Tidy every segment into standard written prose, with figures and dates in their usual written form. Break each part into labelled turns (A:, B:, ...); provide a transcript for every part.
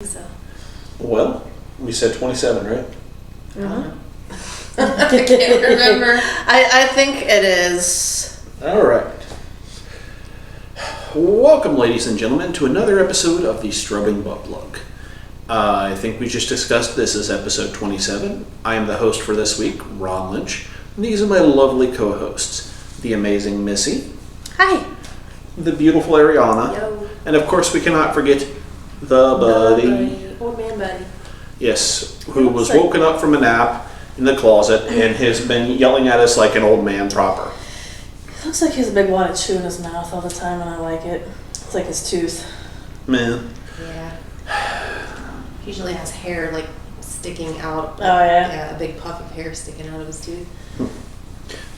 A: So.
B: Well, we said 27, right?
A: Mm-hmm. I can't remember.
C: I think it is.
B: All right. Welcome, ladies and gentlemen, to another episode of the Strobing Butt Plug. I think we just discussed this as episode 27. I am the host for this week, Ron Lynch. And these are my lovely co-hosts, the amazing Missy.
C: Hi.
B: The beautiful Ariana.
A: Yo.
B: And of course, we cannot forget the buddy.
A: Old man buddy.
B: Yes, who was woken up from a nap in the closet and has been yelling at us like an old man proper.
C: Looks like he has a big wad of chew in his mouth all the time, and I like it. It's like his tooth.
B: Man.
A: Yeah. Usually has hair like sticking out.
C: Oh yeah.
A: Yeah, a big puff of hair sticking out of his tooth.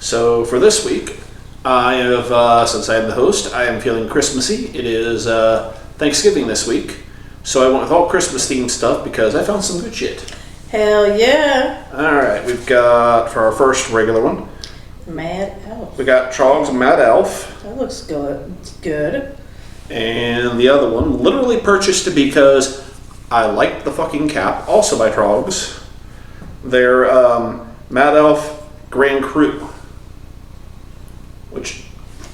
B: So for this week, I have, since I am the host, I am feeling Christmassy. It is Thanksgiving this week. So I went with all Christmas themed stuff because I found some good shit.
C: Hell yeah.
B: Alright, we've got, for our first regular one,
C: Mad Elf.
B: we got Trog's Mad Elf.
C: That looks good. It's good.
B: And the other one, literally purchased because I liked the fucking cap, also by Trog's. They're Mad Elf Grand Cru, which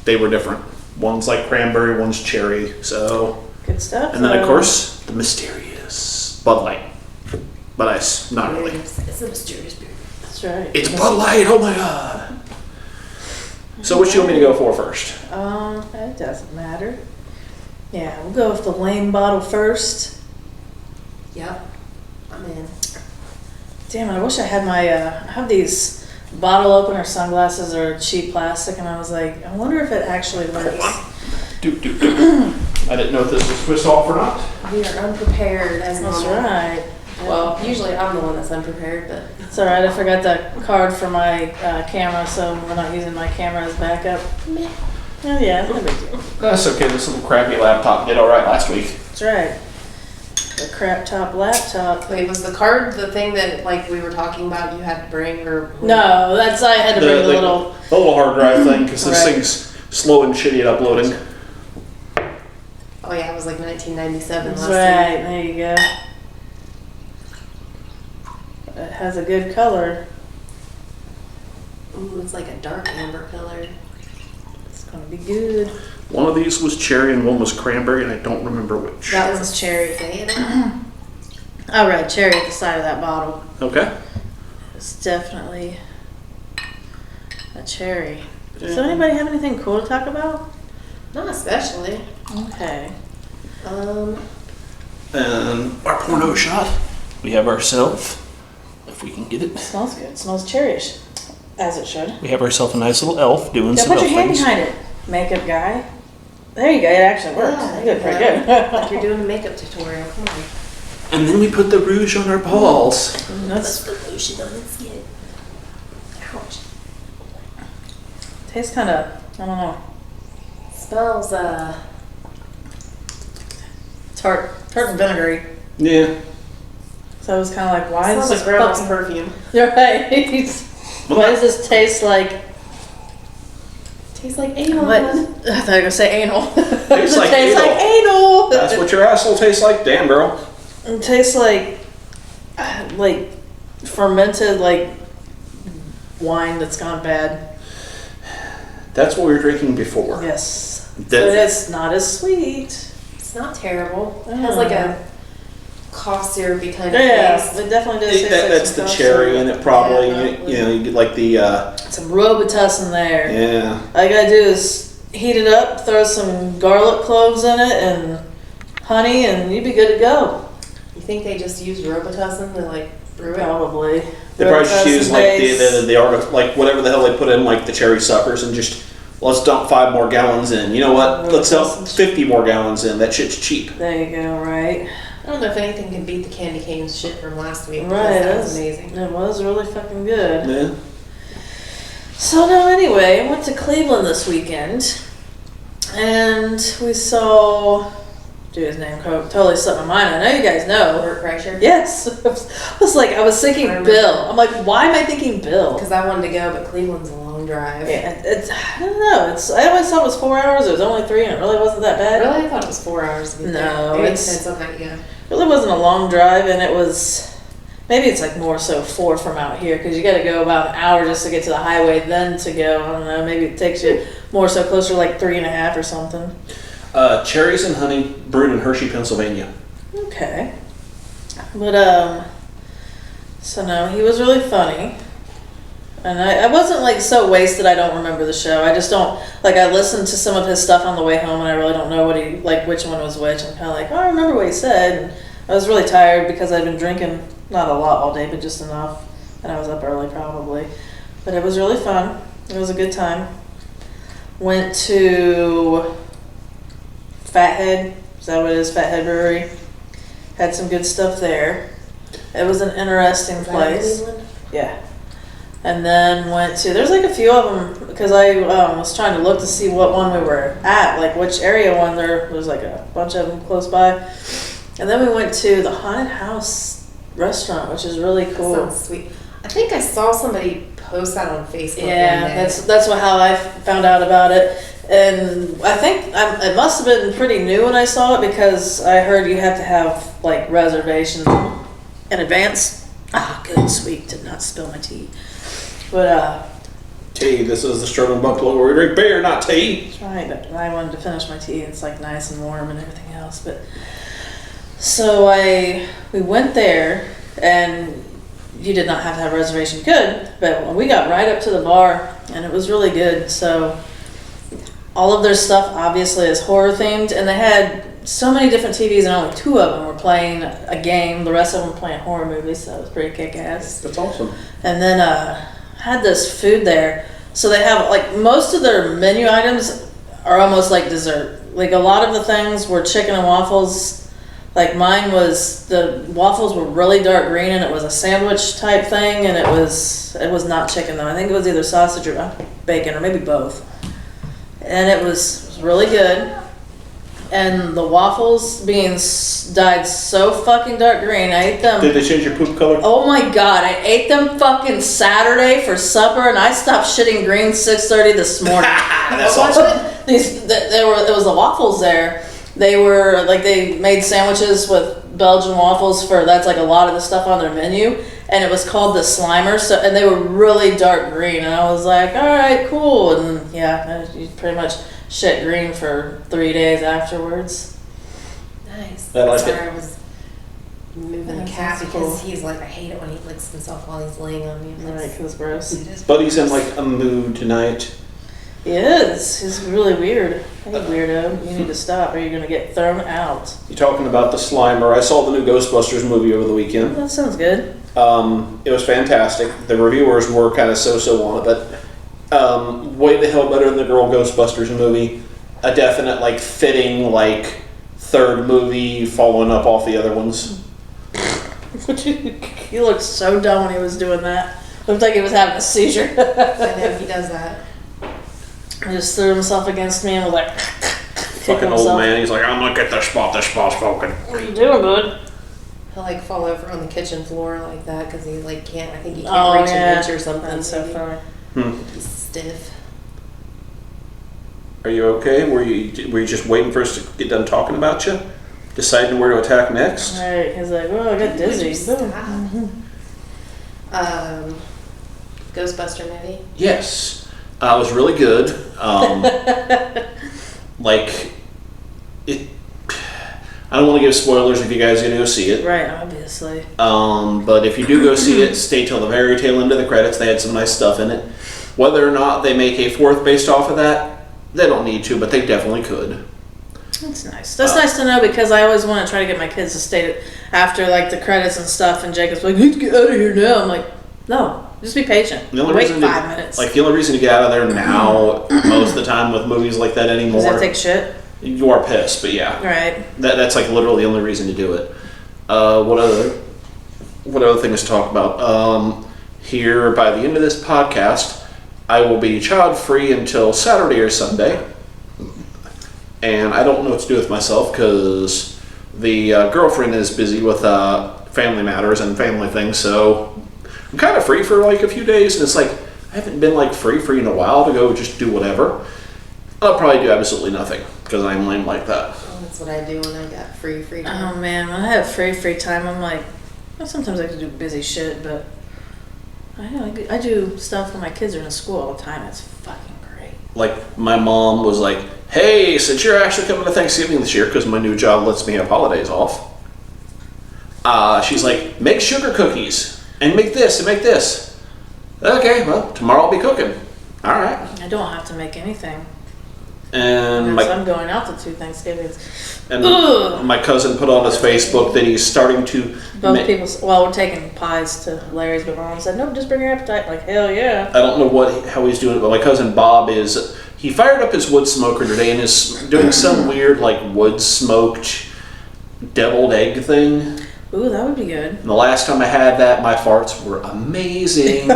B: they were different. One's like cranberry, one's cherry, so...
C: Good stuff.
B: And then, of course, the mysterious Bud Light. But not really.
A: It's a mysterious beer.
C: That's right.
B: It's Bud Light, oh my god. So what you want me to go for first?
C: It doesn't matter. Yeah, we'll go with the lame bottle first.
A: Yep. I'm in.
C: Damn, I wish I had my, I have these bottle opener sunglasses that are cheap plastic, and I was like, I wonder if it actually works.
B: I didn't know if this was twist off or not.
A: We are unprepared as
C: That's
A: normal.
C: right.
A: Well, usually I'm the one that's unprepared, but
C: It's alright, I forgot the card for my camera, so we're not using my camera as backup.
A: meh.
C: Oh yeah, no big deal.
B: That's okay, this little crappy laptop did alright last week.
C: That's right. The crap top laptop.
A: Wait, was the card the thing that like we were talking about you had to bring or?
C: No, that's, I had to bring the little...
B: The little hard drive thing, because this
C: Right.
B: thing's slow and shitty at uploading.
A: Oh yeah, it was like 1997
C: That's
A: last
C: right, there you go. It has a good color.
A: year. Ooh, it's like a dark amber color.
C: It's gonna be good.
B: One of these was cherry and one was cranberry, and I don't remember which.
C: That one's cherry.
A: Say it.
C: Oh right, cherry at the side of that bottle.
B: Okay.
C: It's definitely a cherry. Does anybody have anything cool to talk about?
A: Not especially.
C: Okay.
B: And our porno shot, we have ourselves, if we can get it,
C: Smells good. It smells cherryish, as it should.
B: we have ourselves a nice little elf doing
C: Now
B: some
C: put
B: elf
C: your hand
B: things.
C: behind it, makeup guy. There you go. It actually works.
A: Yeah,
C: You did pretty
A: like
C: good.
A: you're doing a makeup tutorial. Come on.
B: And then we put the rouge on our balls.
C: That's
A: the lotion on its skin. Ouch.
C: tastes kind of. I don't know.
A: Smells
C: Tart and vinegary.
B: Yeah.
C: So I was kind of like, why
A: smells
C: does
A: like
C: this
A: grandma's
C: fucking...
A: perfume.
C: You're right. Why does this taste like...
A: Tastes like anal.
C: What? I thought you were going to say anal. It
B: Tastes like
C: tastes
B: anal.
C: like anal.
B: That's what your asshole tastes like? Damn, girl.
C: It tastes like fermented wine that's gone bad.
B: That's what we were drinking before.
C: Yes. But
B: That's-
C: it's not as sweet.
A: It's not terrible. It has like a cough syrupy kind of
C: Yeah,
A: taste.
C: it definitely does taste like
B: That's
C: some
B: the
C: cough
B: cherry
C: syrup.
B: in it, probably.
A: Yeah,
B: you know, you get like the,
C: Some Robitussin there.
B: yeah.
C: All you gotta do is heat it up, throw some garlic cloves in it and honey, and you'd be good to go.
A: You think they just used Robitussin to like brew it?
C: Probably.
B: They probably just use like
C: Robitussin
B: the art, like whatever the hell they put in, like the cherry suckers, and just let's dump 5 more gallons in. You know what? Let's dump 50 more gallons in. That shit's cheap.
C: There you go, right?
A: I don't know if anything can beat the candy cane shit from last week. because
C: Right,
A: that was amazing.
C: It was really fucking good.
B: Yeah.
C: So no, anyway, I went to Cleveland this weekend, and we saw, dude, his name totally slipped my mind. I know you guys know.
A: Bert Kreischer?
C: Yes. I was thinking Bill. I'm like, why am I thinking Bill?
A: Because I wanted to go, but Cleveland's a long drive.
C: Yeah, I don't know. I always thought it was 4 hours. It was only 3, and it really wasn't that bad.
A: Really? I thought it was 4 hours to get there.
C: No,
A: Maybe it
C: it's-
A: depends on how you go.
C: really wasn't a long drive, and it was, maybe it's like more so 4 from out here, because you got to go about an hour just to get to the highway, then to go, I don't know, maybe it takes you more so closer to like 3.5 or something.
B: Cherries and honey, brewed in Hershey, Pennsylvania.
C: Okay. But, so no, he was really funny. And I wasn't like so wasted I don't remember the show. I just don't, like, I listened to some of his stuff on the way home and I really don't know what he, like, which one was which. I'm kind of like, oh, I remember what he said. And I was really tired because I'd been drinking, not a lot all day, but just enough. And I was up early probably. But it was really fun. It was a good time. Went to Fathead. Is that what it is? Fathead Brewery. Had some good stuff there. It was an interesting place. Yeah. And then went to, there's like a few of them, because I was trying to look to see what one we were at, like which area one there was, like a bunch of them close by. And then we went to the Haunted House restaurant, which is really cool.
A: That sounds sweet. I think I saw somebody post that on Facebook.
C: Yeah, that's how I found out about it. And I think it must have been pretty new when I saw it, because I heard you have to have like reservations in advance. Ah, good, sweet, did not spill my tea. But
B: Tea, this is the Strobing Butt Plug where we drink beer, not tea.
C: that's right, but I wanted to finish my tea. It's like nice and warm and everything else. But so we went there, and you did not have to have a reservation. Good, but we got right up to the bar, and it was really good. So all of their stuff obviously is horror themed, and they had so many different TVs, and only 2 of them were playing a game. The rest of them were playing horror movies, so it was pretty kick-ass.
B: That's awesome.
C: And then had this food there. So they have, like, most of their menu items are almost like dessert. Like, a lot of the things were chicken and waffles. Like, mine was, the waffles were really dark green, and it was a sandwich type thing, and it was not chicken though. I think it was either sausage or bacon, or maybe both. And it was really good. And the waffles being dyed so fucking dark green, I ate them.
B: Did they change your poop color?
C: Oh my god, I ate them fucking Saturday for supper, and I stopped shitting green 6:30 this morning.
B: That's awesome.
C: It was the waffles there. They were like, they made sandwiches with Belgian waffles that's like a lot of the stuff on their menu, and it was called the Slimer. So, and they were really dark green, and I was like, all right, cool. And yeah, you pretty much shit green for 3 days afterwards.
A: Nice.
B: I like
A: Sorry,
B: it.
A: I was moving the
C: That's
A: cat
C: cool.
A: because he's like, I hate it when he licks himself while he's laying on me. I'm like,
C: Right, because it's gross.
A: "It is
B: Buddy's in
A: gross."
B: like a mood tonight.
C: He is. He's really weird. Hey, weirdo. You need to stop or you're going to get thrown out.
B: You're talking about the Slimer. I saw the new Ghostbusters movie over the weekend.
C: That sounds good.
B: It was fantastic. The reviewers were kind of so-so on it, but way the hell better than the Girl Ghostbusters movie. A definite, like, fitting, like, third movie following up off the other ones.
C: He looked so dumb when he was doing that. Looked like he was having a seizure.
A: I know he does that.
C: He just threw himself against me and was like,
B: Fucking old man. He's like, I'm gonna get this spot's smoking.
C: What are you doing, bud?
A: He'll like fall over on the kitchen floor like that because he like can't. I think he can't reach an inch or something.
C: That's so funny.
A: He's stiff.
B: Are you okay? Were you just waiting for us to get done talking about you? Deciding where to attack next?
C: Right, he's like, oh, I got
A: Would you
C: dizzy.
A: stop?
C: Boom.
A: Ghostbuster movie.
B: Yes. It was really good. Like, it. I don't want to give spoilers if you guys are going to go see it.
C: Right, obviously.
B: But if you do go see it, stay till the very tail end of the credits. They had some nice stuff in it. Whether or not they make a 4th based off of that, they don't need to, but they definitely could.
C: That's nice. That's nice to know because I always want to try to get my kids to stay after like the credits and stuff. And Jacob's like, "Let's get out of here now." I'm like, "No, just be patient.
B: The only
C: Wait
B: reason
C: 5 minutes."
B: Like the only reason to get out of there now, most of the time with movies like that anymore,
C: Does that take shit?
B: You are pissed, but yeah,
C: Right.
B: that's like literally the only reason to do it. What other things to talk about? Here by the end of this podcast, I will be child free until Saturday or Sunday. And I don't know what to do with myself because the girlfriend is busy with family matters and family things, so I'm kind of free for like a few days, and it's like I haven't been like free in a while to go just do whatever. I'll probably do absolutely nothing. because I'm lame like that.
A: Well, that's what I do when I got free time.
C: Oh man, when I have free time, I'm like, well, sometimes I have to do busy shit, but I do stuff when my kids are in school all the time. It's fucking great.
B: Like, my mom was like, hey, since you're actually coming to Thanksgiving this year, because my new job lets me have holidays off, she's like, make sugar cookies, and make this, and make this. Okay, well, tomorrow I'll be cooking. All right.
C: I don't have to make anything.
B: And
C: Because I'm going out to 2 Thanksgivings.
B: And my cousin put on his Facebook that he's starting to...
C: We're taking pies to Larry's, but my mom said, no, just bring your appetite. Like, hell yeah.
B: I don't know how he's doing it, but my cousin Bob is... He fired up his wood smoker today and is doing some weird, like, wood-smoked deviled egg thing.
C: Ooh, that would be good.
B: And the last time I had that, my farts were amazing.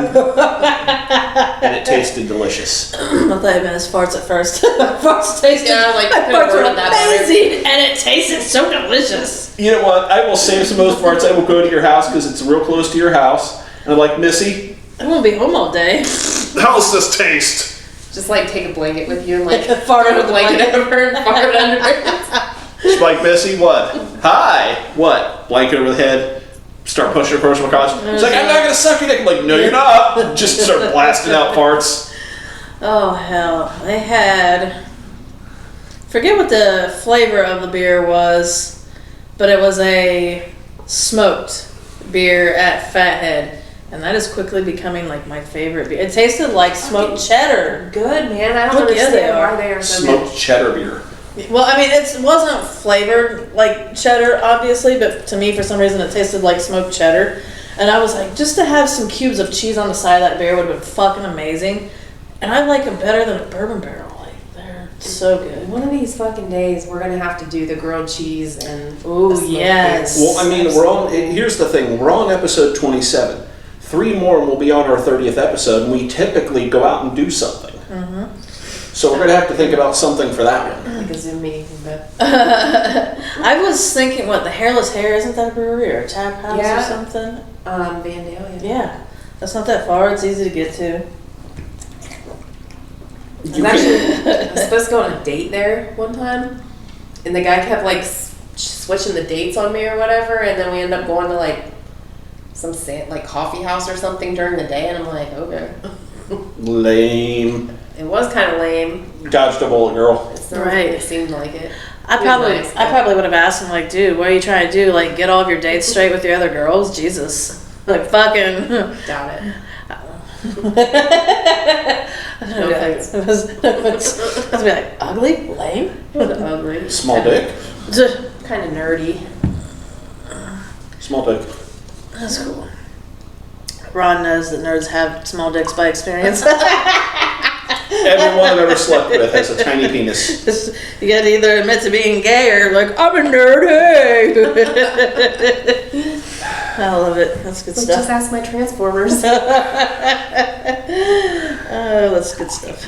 B: And it tasted delicious.
C: I thought it meant his farts at first. Farts tasted...
A: Yeah, like,
C: my farts were amazing, and it tasted so delicious.
B: You know what? I will save some of those farts. I will go to your house because it's real close to your house. And I'm like, Missy...
C: I won't be home all day.
B: How's this taste?
A: Just like take a blanket with you and like
C: fart under the
A: blanket over and fart under it.
B: She's like, Missy, what? Hi. What? Blanket over the head. Start pushing her personal couch. She's like, I'm not gonna suck your dick. I'm like, no, you're not. Just start blasting out farts.
C: Oh hell, they had. Forget what the flavor of the beer was, but it was a smoked beer at Fathead, and that is quickly becoming like my favorite beer. It tasted like smoked cheddar.
A: Good, man. I don't
C: Look, yeah, they
A: understand
C: are.
A: why they are so
B: Smoked cheddar beer.
C: Well, I mean, it wasn't flavored like cheddar, obviously, but to me, for some reason, it tasted like smoked cheddar. And I was like, just to have some cubes of cheese on the side of that beer would have been fucking amazing. And I like them better than a bourbon barrel. Like, they're so good.
A: One of these fucking days, we're gonna have to do the grilled cheese and.
C: Ooh, yes.
B: Well, I mean, here's the thing. We're on episode 27. 3 more and we'll be on our 30th episode, and we typically go out and do something.
C: Mm-hmm.
B: So we're going to have to think about something for that one.
A: Like a Zoom meeting, but.
C: I was thinking, what, the Hairless Hair, isn't that a brewery or a tap house
A: Yeah.
C: or something?
A: Vandale,
C: Yeah. That's not that far. It's easy to get to.
A: I was supposed to go on a date there one time, and the guy kept like switching the dates on me or whatever, and then we ended up going to like some like coffee house or something during the day, and I'm like, okay.
B: Lame.
A: It was kind of lame.
B: Dodged a bullet, girl.
A: It seemed like it.
C: I probably would have asked him, like, dude, what are you trying to do? Like, get all of your dates straight with your other girls? Jesus. Like, fucking.
A: Doubt it.
C: No offense. I was be like, ugly? Lame?
A: Ugly.
B: Small dick?
A: Kind of nerdy.
B: Small dick.
C: That's cool. Ron knows that nerds have small dicks by experience.
B: Everyone I've ever slept with has a tiny penis.
C: You gotta either admit to being gay or like, I'm a nerd, hey! I love it. That's good stuff.
A: Just ask my Transformers.
C: Oh, that's good stuff.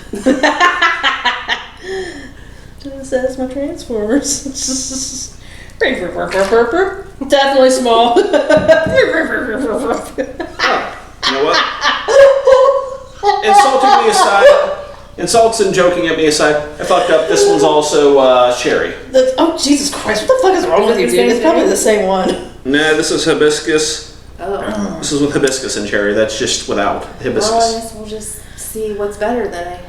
C: Just ask my Transformers. Definitely small.
B: You know what? Insults and joking at me aside, I fucked up. This one's also cherry.
C: Oh, Jesus Christ. What the fuck is wrong with you, dude? It's probably the same one.
B: Nah, this is hibiscus.
A: Oh.
B: This is with hibiscus and cherry. That's just without hibiscus.
A: Well, I guess we'll just see what's better then.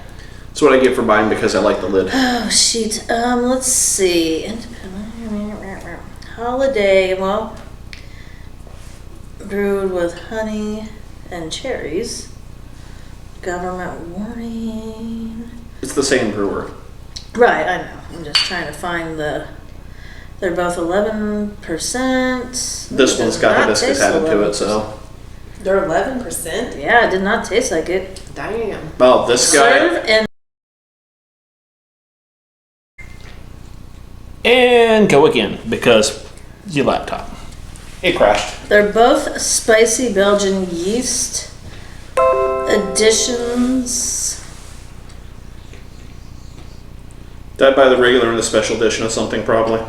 B: That's what I get for buying because I like the lid.
C: Oh, shit. Let's see. Holiday, well, brewed with honey and cherries. Government warning.
B: It's the same brewer.
C: Right, I know. I'm just trying to find the... They're both 11%.
B: This one's got hibiscus added to it, so...
A: They're 11%?
C: Yeah, it did not taste like it.
A: Damn.
B: Well, this guy...
C: Serve and...
B: And go again, because your laptop. It crashed.
C: They're both spicy Belgian yeast additions.
B: Did I buy the regular and the special edition of something, probably?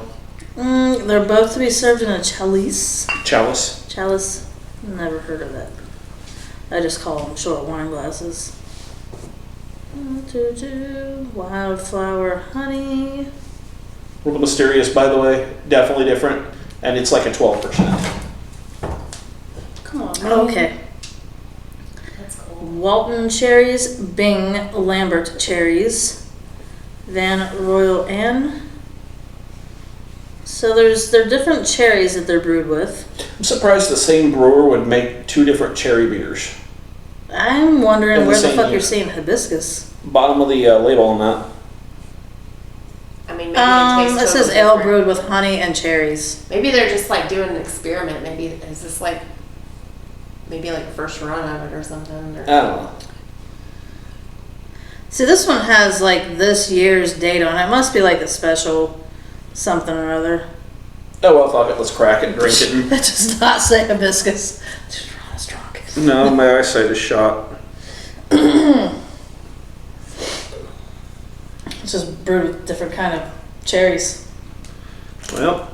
C: They're both to be served in a chalice.
B: Chalice.
C: Chalice? Never heard of that. I just call them short wine glasses. Wildflower honey.
B: A little mysterious, by the way. Definitely different. And it's like a 12%.
A: Come on.
C: Okay.
A: That's cool.
C: Walton cherries, Bing Lambert cherries, Van Royal Anne. So they're different cherries that they're brewed with.
B: I'm surprised the same brewer would make 2 different cherry beers.
C: I'm wondering
B: In the
C: where the
B: same
C: fuck
B: year.
C: you're seeing hibiscus.
B: Bottom of the label on that.
A: I mean, maybe it tastes
C: It says
A: totally
C: ale
A: different.
C: brewed with honey and cherries.
A: Maybe they're just like doing an experiment. Maybe is this like maybe like first run of it or something? Or,
B: I don't know.
C: See, this one has like this year's date on it. It must be like a special something or other.
B: Oh well, fuck it. Let's crack it and drink it.
C: That does not say hibiscus. Just Ron is drunk.
B: No, my eyesight is shot.
C: It's just brewed with different kind of cherries.
B: Well.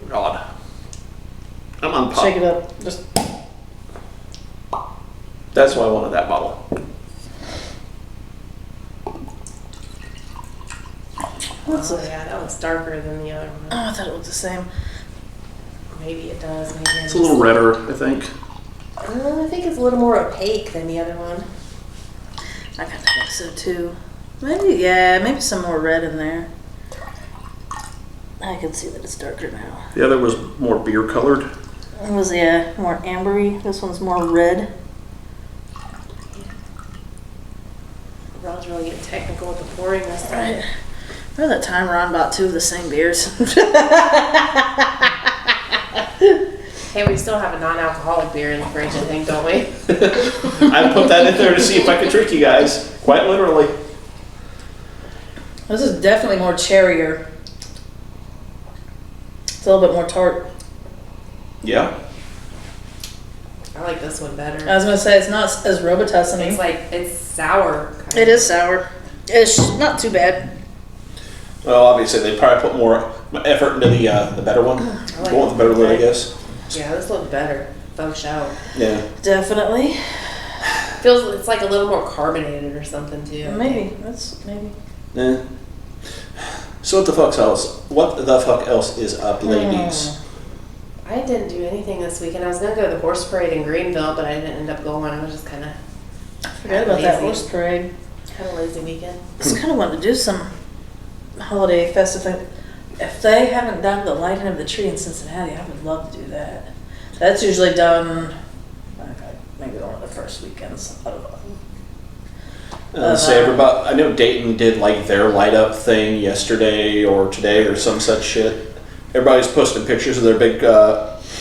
B: God. I'm on pop.
C: Shake it up. Just
B: That's why I wanted that bottle.
C: what's
A: oh
C: it?
A: yeah, that looks darker than the other one.
C: Oh, I thought it looked the same.
A: Maybe it does. Maybe
B: It's a little redder, I think.
A: I think it's a little more opaque than the other one.
C: I kind of think so too. Maybe some more red in there. I can see that it's darker now.
B: The other was more beer colored.
C: It was more ambery. This one's more red.
A: Ron's really getting technical with the pouring this time.
C: Right. Remember that time Ron bought 2 of the same beers?
A: Hey, we still have a non-alcoholic beer in the fridge, I think, don't we?
B: I put that in there to see if I could trick you guys. Quite literally.
C: This is definitely more cherrier. It's a little bit more tart.
B: Yeah.
A: I like this one better.
C: I was gonna say it's not as Robitussin-y.
A: It's like it's sour. Kind
C: It is sour. It's not too bad.
B: Well, obviously they probably put more effort into the better one.
A: like
B: Go with the better one, I
A: that.
B: guess.
A: Yeah, this looks better. Faux show.
B: Yeah.
C: Definitely.
A: Feels it's like a little more carbonated or something too.
C: Maybe.
B: Yeah. So what the fuck else? What the fuck else is up, ladies?
A: I didn't do anything this weekend. I was gonna go to the horse parade in Greenville, but I didn't end up going. I was just kind of
C: Forgot about that
A: lazy.
C: horse parade.
A: Kind of lazy weekend.
C: Just kind of wanted to do some holiday festive thing. If they haven't done the lighting of the tree in Cincinnati, I would love to do that. That's usually done maybe one of the first weekends. I don't know.
B: Say everybody. I know Dayton did like their light up thing yesterday or today or some such shit. Everybody's posting pictures of their big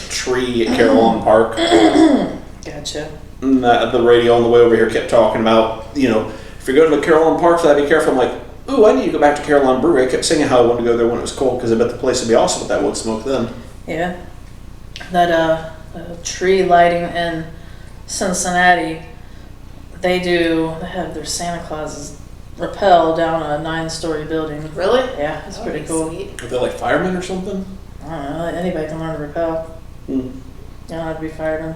B: tree at Carolyn Park.
C: Gotcha.
B: And the radio on the way over here kept talking about, if you're going to Carolyn Park, so be careful. I'm like, ooh, I need to go back to Carolyn Brewery. I kept singing how I wanted to go there when it was cold because I bet the place would be awesome with that wood smoke then.
C: Yeah. That tree lighting in Cincinnati, they have their Santa Clauses rappel down a 9-story building.
A: Really?
C: Yeah, it's
A: That
C: pretty
A: would be
C: cool.
A: sweet.
B: Are they like firemen or something?
C: I don't know, anybody can learn to rappel.
B: Hmm.
C: You don't have to be fireman.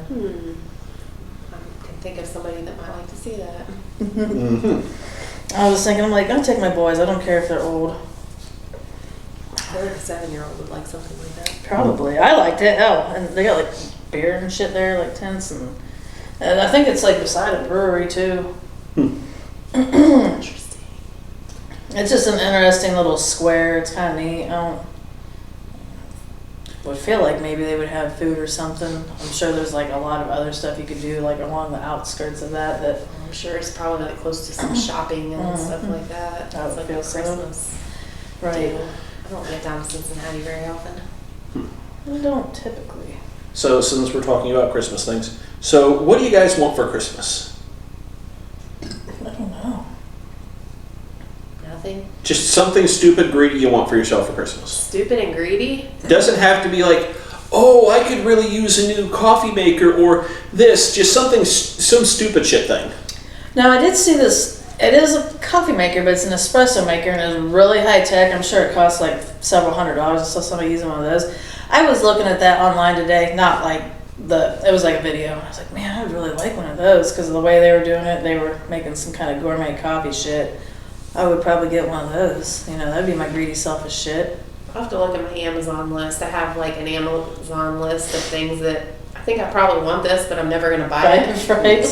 A: I can think of somebody that might like to see that.
B: Mm-hmm.
C: I was thinking, I'll take my boys. I don't care if they're old.
A: I think a 7-year-old would like something like that.
C: Probably. I liked it. Hell, and they got like beer and shit there, like tents, and I think it's like beside a brewery too.
A: Interesting.
C: It's just an interesting little square. It's kind of neat. Would feel like maybe they would have food or something. I'm sure there's like a lot of other stuff you could do like along the outskirts of that.
A: I'm sure it's probably like close to some shopping and stuff like that.
C: That would
A: It's like
C: feel
A: a
C: so.
A: Christmas
C: Right.
A: deal. I don't get down to Cincinnati very often.
C: We don't typically.
B: So since we're talking about Christmas things, so what do you guys want for Christmas?
C: I don't know.
A: Nothing.
B: Just something stupid, greedy you want for yourself for Christmas.
A: Stupid and greedy?
B: Doesn't have to be like, oh, I could really use a new coffee maker or this. Just something, some stupid shit thing.
C: Now I did see this. It is a coffee maker, but it's an espresso maker, and it's really high tech. I'm sure it costs like several $100. I saw somebody using one of those. I was looking at that online today, not like it was like a video. I was like, man, I would really like one of those because of the way they were doing it. They were making some kind of gourmet coffee shit. I would probably get one of those. You know, that'd be my greedy, selfish shit.
A: I'll have to look at my Amazon list. I have like an Amazon list of things that I think I probably want this, but I'm never going to buy it.
C: Right.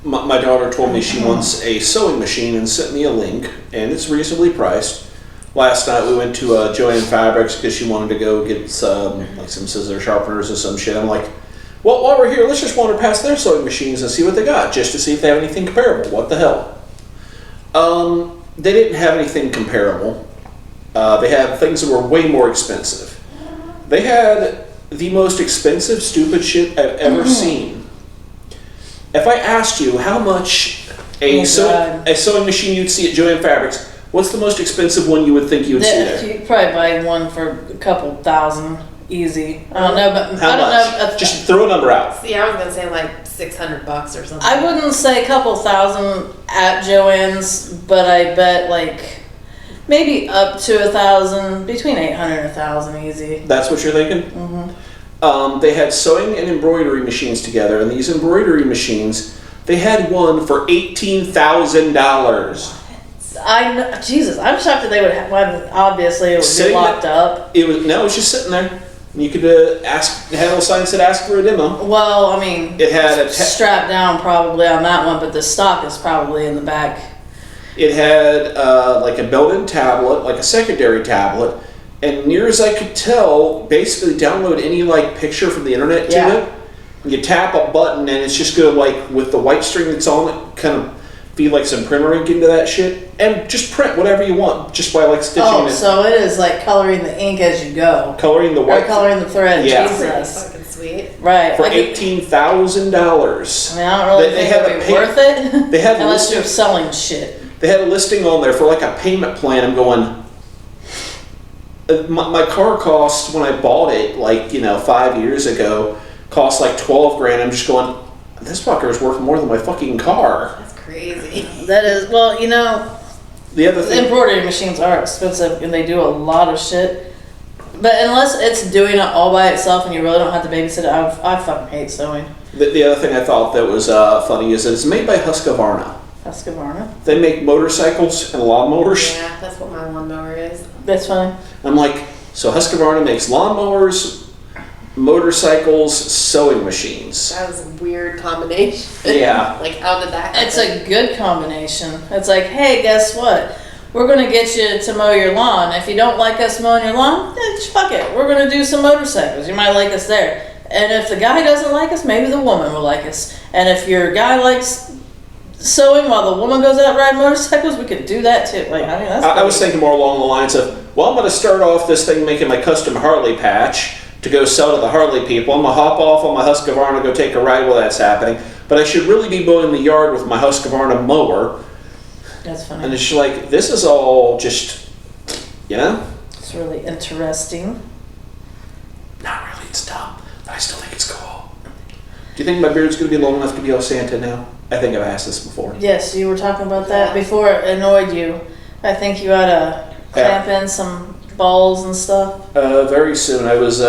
B: My daughter told me she wants a sewing machine and sent me a link, and it's reasonably priced. Last night we went to Joann Fabrics because she wanted to go get some scissor sharpeners or some shit. I'm like, well, while we're here, let's just wander past their sewing machines and see what they got, just to see if they have anything comparable. What the hell? They didn't have anything comparable. They had things that were way more expensive. They had the most expensive stupid shit I've ever seen. If I asked you how much a sewing machine you'd see at Joann Fabrics, what's the most expensive one you would think you would see there?
C: You'd probably buy one for a couple $1,000 easy. I don't know, but
B: How
C: I don't
B: much?
C: know.
B: Just throw a number out.
A: See, I was going to say like $600 or something.
C: I wouldn't say a couple $1,000 at Joann's, but I bet like maybe up to $1,000, between $800 and $1,000 easy.
B: That's what you're thinking? Mm-hmm. They had sewing and embroidery machines together, and these embroidery machines, they had one for $18,000.
C: Jesus, I'm shocked that they would have one. Obviously, it would be locked up.
B: It was just sitting there. You could ask. It had a little sign that said "Ask for a demo."
C: Well, I mean,
B: it had a
C: strapped down probably on that one, but the stock is probably in the back.
B: It had like a built-in tablet, like a secondary tablet, and near as I could tell, basically download any like picture from the internet to it. You tap a button, and it's just gonna like with the white string that's on it, kind of feed like some printer ink into that shit, and just print whatever you want, just by like stitching it.
C: Oh, so it is like coloring the ink as you go.
B: Coloring the white.
C: Or coloring the thread.
B: Yeah.
C: Jesus.
A: Fucking sweet.
C: Right.
B: For $18,000.
C: I mean, I don't really think it would be worth it.
B: They had
C: unless you're selling shit.
B: They had a listing on there for like a payment plan. I'm going. My car cost when I bought it, like 5 years ago, cost like $12,000. I'm just going. This fucker is worth more than my fucking car.
A: That's crazy.
C: That is, well,
B: the other thing,
C: embroidery machines are expensive and they do a lot of shit. But unless it's doing it all by itself and you really don't have to babysit it, I fucking hate sewing.
B: the other thing I thought that was funny is that it's made by Husqvarna.
C: Husqvarna?
B: They make motorcycles and lawnmowers.
A: Yeah, that's what my lawnmower is.
C: That's funny.
B: I'm like, so Husqvarna makes lawnmowers, motorcycles, sewing machines.
A: That was a weird combination.
B: Yeah.
A: Like, how did that happen?
C: It's a good combination. It's like, hey, guess what? We're going to get you to mow your lawn. If you don't like us mowing your lawn, then fuck it. We're going to do some motorcycles. You might like us there. And if the guy doesn't like us, maybe the woman will like us. And if your guy likes sewing while the woman goes out riding motorcycles, we could do that too. Like, I mean, that's
B: I was thinking more along the lines of, well, I'm going to start off this thing making my custom Harley patch to go sell to the Harley people. I'm going to hop off on my Husqvarna, go take a ride while that's happening. But I should really be mowing the yard with my Husqvarna mower.
C: That's funny.
B: And it's just like, this is all just,
C: It's really interesting.
B: Not really, it's dumb, but I still think it's cool. Do you think my beard's going to be long enough to be all Santa now? I think I've asked this before.
C: Yes, you were talking about that before it annoyed you. I think you ought to clamp in some balls and stuff.
B: Very soon. I was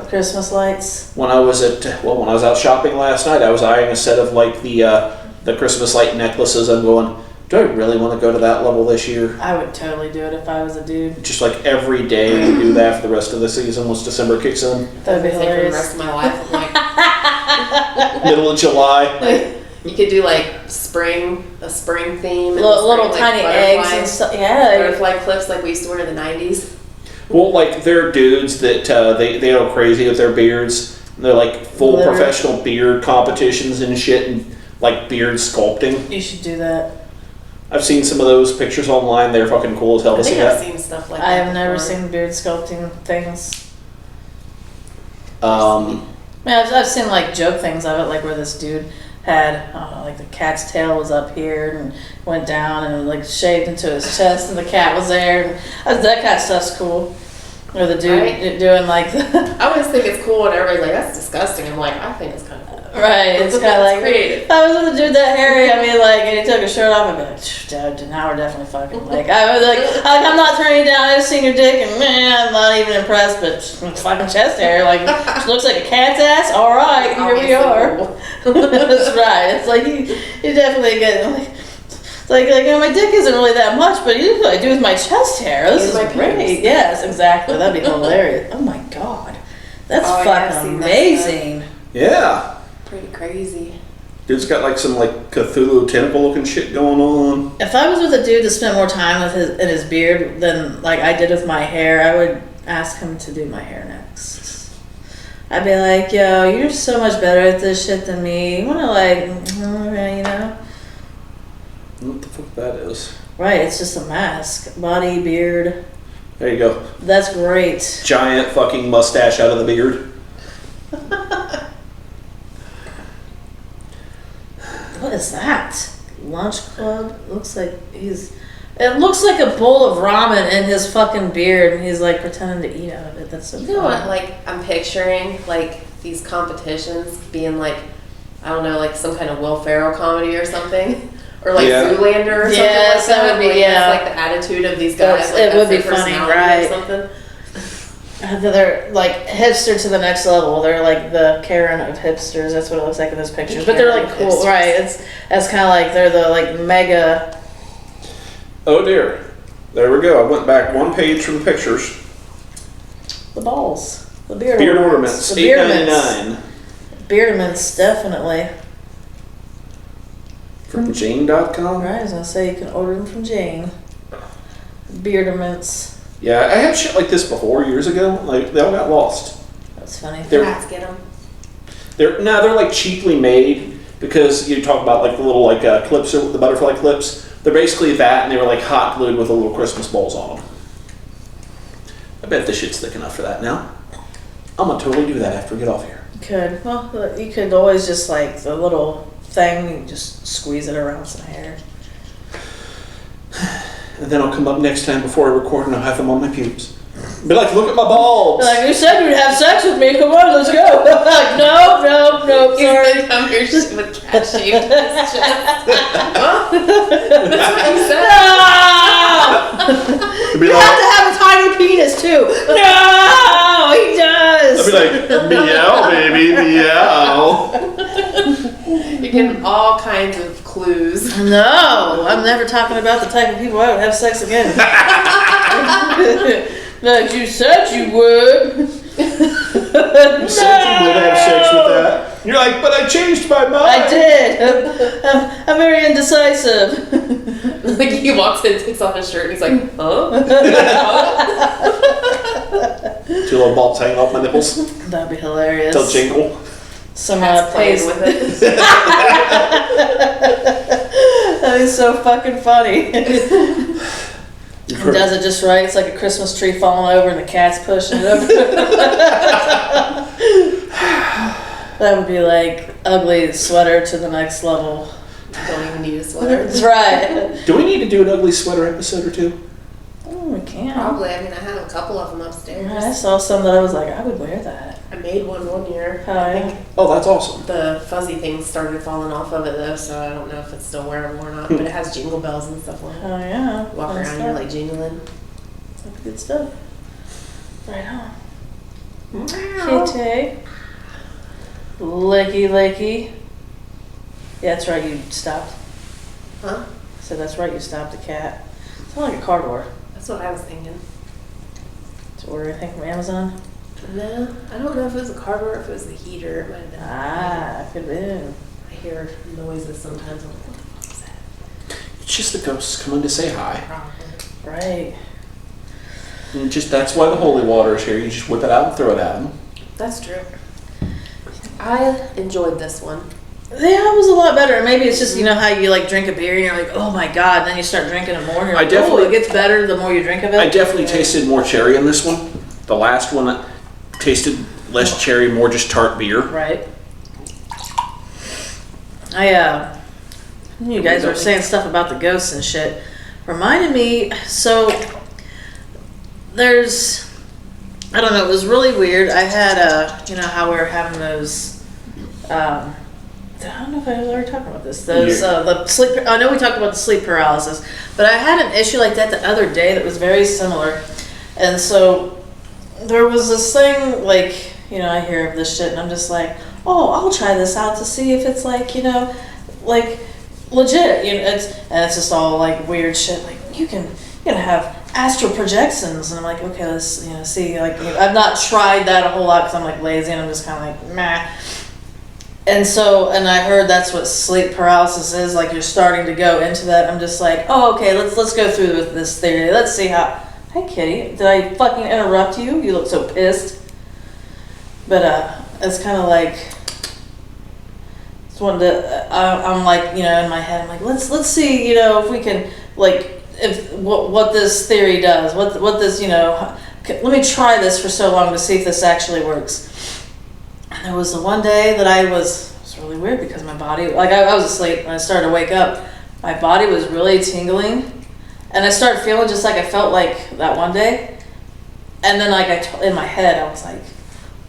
C: Christmas lights.
B: when I was out shopping last night, I was eyeing a set of like the Christmas light necklaces. I'm going, do I really want to go to that level this year?
C: I would totally do it if I was a dude.
B: Just like every day we do that for the rest of the season once December kicks in.
C: That'd be
A: For the
C: hilarious.
A: rest of my life, I'm like,
B: Middle of July.
A: you could do like a spring theme. and
C: Little
A: spring,
C: tiny eggs and stuff. Yeah.
A: Butterfly clips like we used to wear in the 90s.
B: Well, like there are dudes that they go crazy with their beards. They're like full professional beard competitions and shit, and like beard sculpting.
C: You should do that.
B: I've seen some of those pictures online. They're fucking cool as hell
A: I
B: to see
A: think I've
B: that.
A: seen stuff like that.
C: I have never
A: before.
C: seen beard sculpting things.
B: Um,
C: I've seen like joke things of it, like where this dude had, like the cat's tail was up here and went down and like shaved into his chest and the cat was there. And that kind of stuff's cool. Or the dude doing like the...
A: I always think it's cool when everybody's like, that's disgusting. I'm like, I think it's kind of cool.
C: Right, it's kind of like,
A: creative.
C: if I was with a dude that hairy, I mean, like, and he took his shirt off, I'd be like, dude, now we're definitely fucking. Like, I was like, I'm not turning you down, I just seen your dick, and man, I'm not even impressed, but fucking chest hair, like, it looks like a cat's ass, alright, here we are. That's right, it's like, you definitely get, like, it's like, you know, my dick isn't really that much, but you know what I do with my chest hair, this is great. Yes, exactly, that'd be hilarious. Oh my god, that's fucking amazing.
B: Yeah.
A: Pretty crazy.
B: Dude's got like some like Cthulhu tentacle looking shit going on.
C: If I was with a dude that spent more time with his beard than like I did with my hair, I would ask him to do my hair next. I'd be like, yo, you're so much better at this shit than me. You wanna like, you know?
B: What the fuck that is?
C: Right, it's just a mask. Body, beard.
B: There you go.
C: That's great.
B: Giant fucking mustache out of the beard.
C: What is that? Lunch club? Looks like it looks like a bowl of ramen in his fucking beard, and he's like pretending to eat out of it. That's so
A: You know what, like, I'm picturing, like, these competitions being like, I don't know, like some kind of Will Ferrell comedy or something. Or like Zoolander or something
C: yes,
A: like that.
C: That would be,
A: like,
C: yeah.
A: That's like the attitude of these guys. Like,
C: it would be
A: their
C: funny,
A: personality
C: right?
A: Or something.
C: They're like hipster to the next level. They're like the Karen of hipsters. That's what it looks like in those pictures. But they're like cool, right? That's kind of like they're the like mega.
B: Oh dear, there we go. I went back one page from the pictures.
C: The balls, the beard
B: ornaments,
C: the beard
B: $8.99.
C: Beardaments, definitely.
B: From Jane.com.
C: Right, I was gonna say you can order them from Jane. Beardaments.
B: Yeah, I had shit like this before years ago. Like they all got lost.
C: That's funny.
A: Cats get them.
B: They're like cheaply made because you talk about like the little like clips, the butterfly clips. They're basically that, and they were like hot glued with the little Christmas balls on them. I bet this shit's thick enough for that now. I'm gonna totally do that after we get off here.
C: You could. Well, you could always just like the little thing. You just squeeze it around some hair.
B: And then I'll come up next time before I record and I'll have them on my pubes. Be like, look at my balls.
C: Like, you said you'd have sex with me. Come on, let's go. Like, no, sorry.
A: He's gonna come here with cat shaved in his chest. Huh? That's what you said.
C: No! You have to have a tiny penis, too. No! He does!
B: I'll be like, meow, baby, meow.
A: You're getting all kinds of clues.
C: No, I'm never talking about the type of people I would have sex again. Like you said you would.
B: You said you would have sex with that. You're like, but I changed my mind.
C: I did. I'm very indecisive.
A: Like he walks in, takes off his shirt, and he's like, huh?
B: Two little balls hanging off my nipples.
C: That'd be hilarious.
B: They'll jingle.
C: Some
A: Playing
C: pays
A: with it.
C: That is so fucking funny.
B: You've
C: He
B: heard
C: does it just right. It's like a Christmas tree falling over and the cat's pushing it over. That would be like ugly sweater to the next level.
A: Don't even need a sweater.
C: That's right.
B: Do we need to do an ugly sweater episode or two?
C: Oh, we can.
A: Probably. I mean, I have a couple of them upstairs.
C: I saw some that I was like, I would wear that.
A: I made one year.
C: Oh,
A: I
C: yeah.
A: think
B: Oh, that's awesome.
A: the fuzzy things started falling off of it though, so I don't know if it's still wearable or not. But it has jingle bells and stuff on it.
C: Oh, yeah.
A: Walk
C: Fun
A: around,
C: stuff.
A: you're like jingling.
C: That's good stuff. Right on. Kitty. Licky. Yeah, that's right, you stopped.
A: Huh?
C: So that's right, you stopped the cat. It's not like a car door.
A: That's what I was thinking.
C: To order anything from Amazon?
A: No, I don't know if it was a car door or if it was the heater. It might have been.
C: Ah, could have been.
A: I hear noises sometimes. I'm like, what the fuck is that?
B: It's just the ghosts coming to say hi.
A: Probably.
C: Right.
B: And that's why the holy water is here. You just whip it out and throw it at them.
A: That's true. I enjoyed this one.
C: Yeah, it was a lot better. Maybe it's just, you know how you like drink a beer and you're like, oh my god, and then you start drinking it more and you're like, oh, it gets better the more you drink of it.
B: I definitely tasted more cherry in this one. The last one tasted less cherry, more just tart beer.
C: Right. You guys were saying stuff about the ghosts and shit. Reminded me, so there's, I don't know, it was really weird. I had, you know how we were having those don't know if I was ever talking about this. Those the sleep. I know we talked about the sleep paralysis, but I had an issue like that the other day that was very similar, and so there was this thing like, you know, I hear of this shit and I'm just like, oh, I'll try this out to see if it's like, you know, like legit. You know, it's just all like weird shit. Like you can have astral projections, and I'm like, okay, let's see. Like I've not tried that a whole lot because I'm like lazy and I'm just kind of like meh. And so, and I heard that's what sleep paralysis is, like you're starting to go into that. I'm just like, oh, okay, let's go through with this theory. Let's see how. Hi, Kitty. Did I fucking interrupt you? You look so pissed. But it's kind of like, it's one that I'm like, you know, in my head, I'm like, let's see, you know, if we can like if what this theory does, what this, you know, let me try this for so long to see if this actually works. And there was the one day that it was really weird because my body, like I was asleep and I started to wake up. My body was really tingling. And I started feeling just like I felt like that one day. And then like in my head, I was like,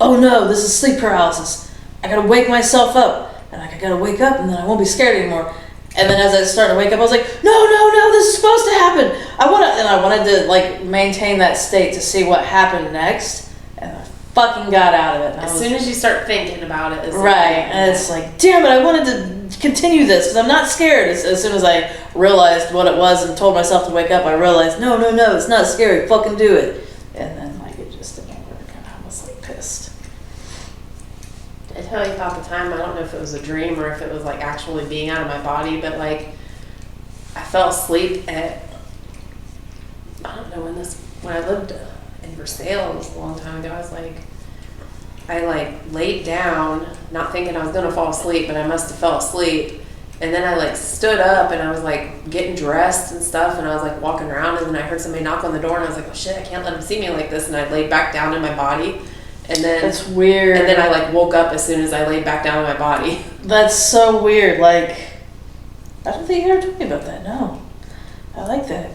C: oh no, this is sleep paralysis. I gotta wake myself up. And like, I gotta wake up and then I won't be scared anymore. And then as I started to wake up, I was like, no, this is supposed to happen. I wanted to like maintain that state to see what happened next. And I fucking got out of it.
A: As soon as you start thinking about it.
C: Right. And it's like, damn it, I wanted to continue this because I'm not scared. As soon as I realized what it was and told myself to wake up, I realized, no, it's not scary. Fucking do it. And then like it just didn't work and I was like pissed.
A: I tell you about the time, I don't know if it was a dream or if it was like actually being out of my body, but like I fell asleep at, I don't know when I lived in Versailles, it was a long time ago. I laid down, not thinking I was gonna fall asleep, but I must have fell asleep. And then I like stood up and I was like getting dressed and stuff, and I was like walking around, and then I heard somebody knock on the door, and I was like, oh shit, I can't let them see me like this. And I laid back down in my body. And then
C: that's weird.
A: And then I like woke up as soon as I laid back down in my body.
C: That's so weird. Like, I don't think you ever told me about that. No, I like that.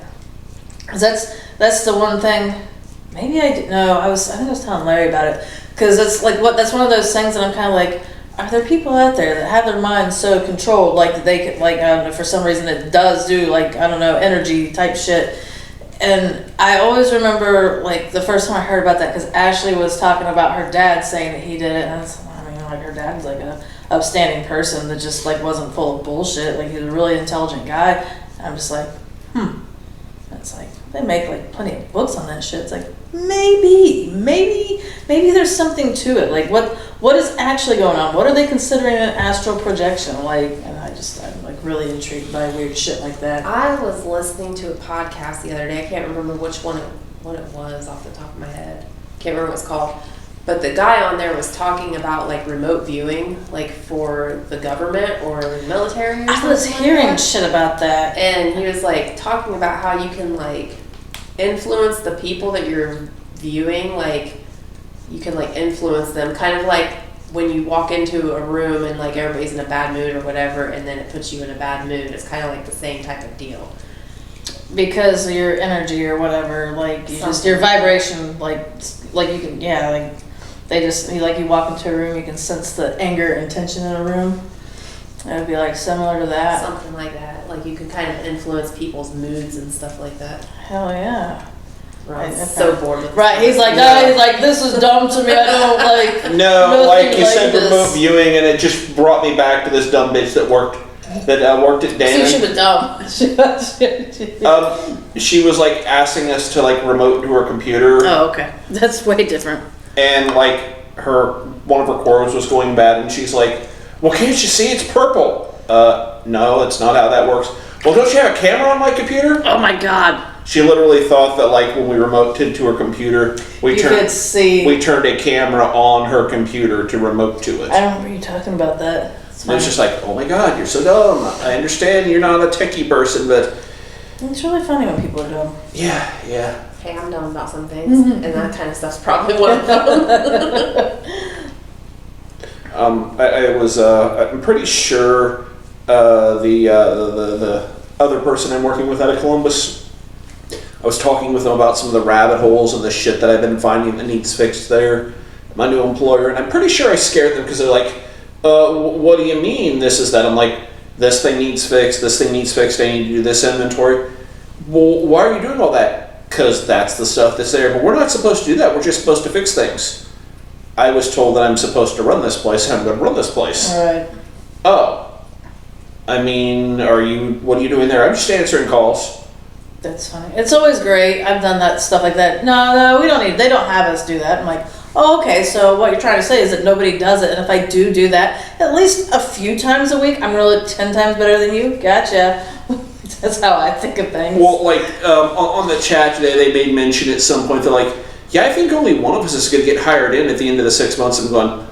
C: 'Cause that's the one thing. Maybe I did. No, I think I was telling Larry about it. Because it's like that's one of those things that I'm kind of like, are there people out there that have their minds so controlled, like that they could, like, I don't know, for some reason it does do like, I don't know, energy type shit. And I always remember, like, the first time I heard about that, because Ashley was talking about her dad saying that he did it, and like, her dad's like a upstanding person that just, like, wasn't full of bullshit. Like, he's a really intelligent guy. And I'm just like, And it's like, they make, like, plenty of books on that shit. It's like, maybe there's something to it. Like, what is actually going on? What are they considering an astral projection? Like, and I'm like really intrigued by weird shit like that.
A: I was listening to a podcast the other day. I can't remember which one what it was off the top of my head. Can't remember what it's called. But the guy on there was talking about like remote viewing, like for the government or the military or something.
C: I was hearing shit about that.
A: And he was like talking about how you can like influence the people that you're viewing. Like you can like influence them, kind of like when you walk into a room and like everybody's in a bad mood or whatever, and then it puts you in a bad mood. It's kind of like the same type of deal.
C: Because of your energy or whatever, like you just your vibration, like you can, like they just like you walk into a room, you can sense the anger and tension in a room. It would be like similar to that.
A: Something like that. Like you can kind of influence people's moods and stuff like that.
C: Hell yeah.
A: Right. So bored with
C: Right, he's like, this is dumb to me. I don't like.
B: No, like you
C: like
B: said,
C: this.
B: remote viewing, and it just brought me back to this dumb bitch that worked at Dannon.
C: She was dumb.
B: She was like asking us to like remote to her computer.
C: Oh, okay. That's way different.
B: And like one of her cords was going bad, and she's like, "Well, can't you see it's purple?" No, it's not how that works. Well, don't you have a camera on my computer?
C: Oh my god.
B: She literally thought that like when we remoted to her computer, we turned a camera on her computer to remote to it.
C: I don't remember you talking about that.
B: It was just like, oh my god, you're so dumb. I understand you're not a techie person, but
C: it's really funny when people are dumb.
B: Yeah.
A: Hey, I'm dumb about some things, and that kind of stuff's probably one of them.
B: I'm pretty sure the other person I'm working with out of Columbus, I was talking with them about some of the rabbit holes and the shit that I've been finding that needs fixed there. My new employer, and I'm pretty sure I scared them because they're like, what do you mean this is that? I'm like, this thing needs fixed, I need to do this inventory. Well, why are you doing all that? Because that's the stuff that's there. But we're not supposed to do that. We're just supposed to fix things. I was told that I'm supposed to run this place, and I'm going to run this place.
C: All right.
B: Oh. I mean, what are you doing there? I'm just answering calls.
C: That's funny. It's always great. I've done that stuff like that. No, we don't need, they don't have us do that. I'm like, oh, okay, so what you're trying to say is that nobody does it, and if I do that at least a few times a week, I'm really 10 times better than you? Gotcha. That's how I think of things.
B: Well, like, on the chat today, they made mention at some point, they're like, yeah, I think only one of us is going to get hired in at the end of the 6 months. And going,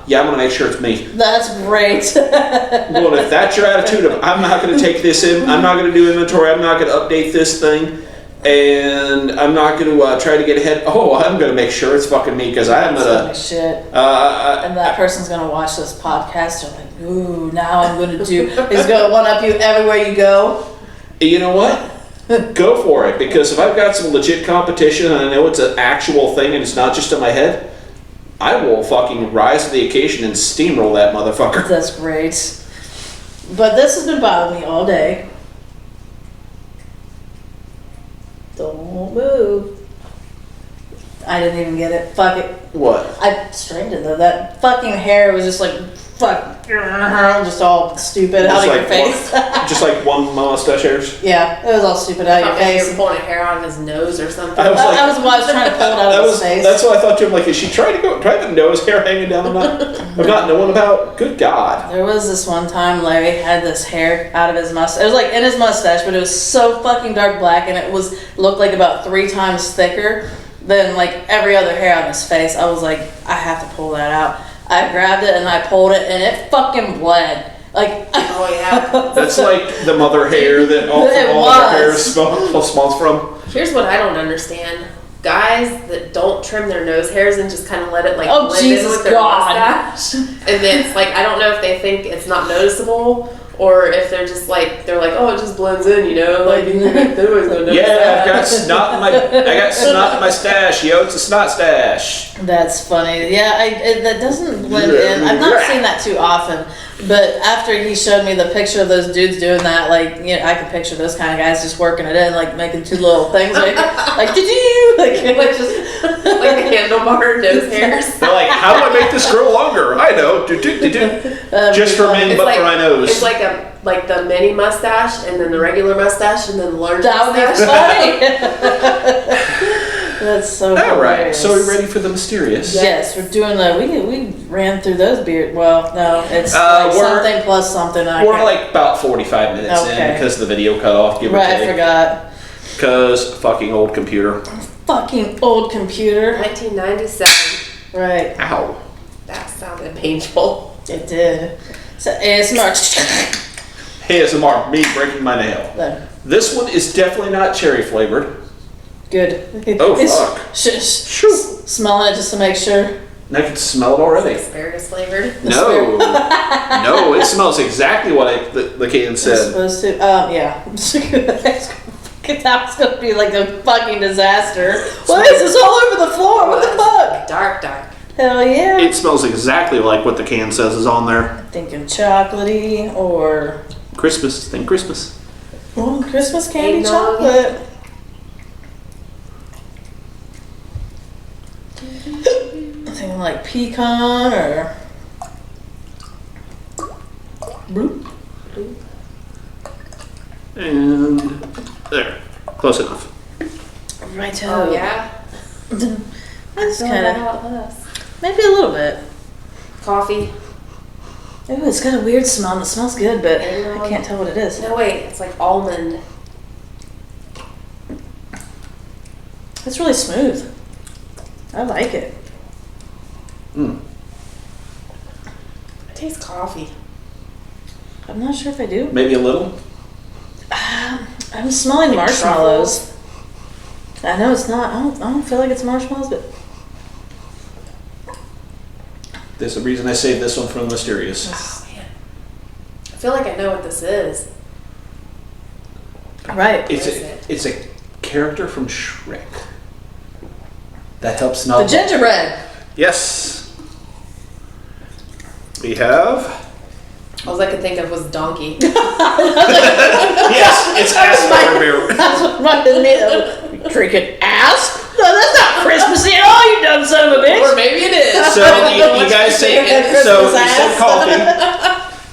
B: yeah, I'm going to make sure it's me.
C: That's great.
B: Well, if that's your attitude of, I'm not going to take this in, I'm not going to do inventory, I'm not going to update this thing, and I'm not going to try to get ahead. Oh, I'm going to make sure it's fucking me because I'm going to.
C: Shit. And that person's going to watch this podcast. They're like, ooh, now I'm going to do. He's going to one up you everywhere you go.
B: You know what? Go for it, because if I've got some legit competition and I know it's an actual thing and it's not just in my head, I will fucking rise to the occasion and steamroll that motherfucker.
C: That's great. But this has been bothering me all day. Don't move. I didn't even get it. Fuck it.
B: What?
C: I straightened it though. That fucking hair was just like, fuck, just all stupid out of your face.
B: Just like one mustache hairs?
C: Yeah, it was all stupid out of your face.
A: You're pulling a hair out of his nose or something.
B: I was
C: trying to pull it out of his face.
B: That's what I thought too. I'm like, is she trying to try the nose hair hanging down? I'm not knowing about. Good God.
C: There was this one time Larry had this hair out of his mustache. It was like in his mustache, but it was so fucking dark black, and it looked like about 3 times thicker than like every other hair on his face. I was like, I have to pull that out. I grabbed it and I pulled it, and it fucking bled. Like,
A: oh yeah.
B: That's like the mother hair that all the hair spawns from.
A: Here's what I don't understand. Guys that don't trim their nose hairs and just kind of let it like blend in with their mustache. And then it's like, I don't know if they think it's not noticeable, or if they're just like, oh, it just blends in, you know, like there was no nose.
B: Yeah, I got snot in my stash, yo. It's a snot stash.
C: That's funny. Yeah, that doesn't blend in. I've not seen that too often. But after he showed me the picture of those dudes doing that, like, you know, I could picture those kind of guys just working it in, like making 2 little things, like did you? Like just
A: like the handlebar nose hairs.
B: They're like, how do I make this grow longer? I know. Just for men, but for my nose.
A: It's like the mini mustache, and then the regular mustache, and then the large
C: that
A: mustache.
C: That would be funny. That's so
B: all right.
C: hilarious.
B: So we're ready for the mysterious.
C: Yes, we're doing we ran through those beard. Well, no, it's like something plus something.
B: We're like about 45 minutes in because the video cut off. Give or take.
C: I forgot.
B: Because fucking old computer.
C: Fucking old computer.
A: 1997.
C: Right.
B: Ow.
A: That sounded painful.
C: It did. So ASMR.
B: ASMR, me breaking my nail.
C: No.
B: This one is definitely not cherry flavored.
C: Good.
B: Oh, fuck.
C: Smelling it just to make sure.
B: I can smell it already.
A: Asparagus flavored?
B: No. No, it smells exactly what the can said.
C: It's supposed to. Yeah. That's going to be like a fucking disaster. What is this all over the floor? What the fuck?
A: Dark.
C: Hell yeah.
B: It smells exactly like what the can says is on there.
C: Thinking chocolatey or...
B: Christmas. Think Christmas.
C: Well, Christmas candy
A: Eggnog.
C: chocolate. Thinking like pecan or... Bloop.
B: And there. Close enough.
C: Right.
A: Oh, yeah?
C: That's
A: I
C: kind
A: don't know
C: of...
A: how it was.
C: Maybe a little bit.
A: Coffee.
C: Ooh, it's got a weird smell, and it smells good, but
A: Eggnog.
C: I can't tell what it is.
A: No, wait. It's like almond.
C: It's really smooth. I like it.
B: Mm.
A: It tastes coffee.
C: I'm not sure if I do.
B: Maybe a little.
C: I'm smelling
A: Like
C: marshmallows. I know it's not. I don't feel like it's marshmallows, but
B: There's a reason I saved this one from the mysterious.
A: Oh, man. I feel like I know what this is.
C: right.
B: It's a character from Shrek. That helps not.
C: The gingerbread.
B: Yes. We have...
A: All I could think of was donkey.
B: Yes, it's Aspen beer.
C: That's what my drinking ass? No, that's not Christmassy at all, you dumb son of a bitch.
A: Or maybe it is.
B: So you guys say so. You said coffee.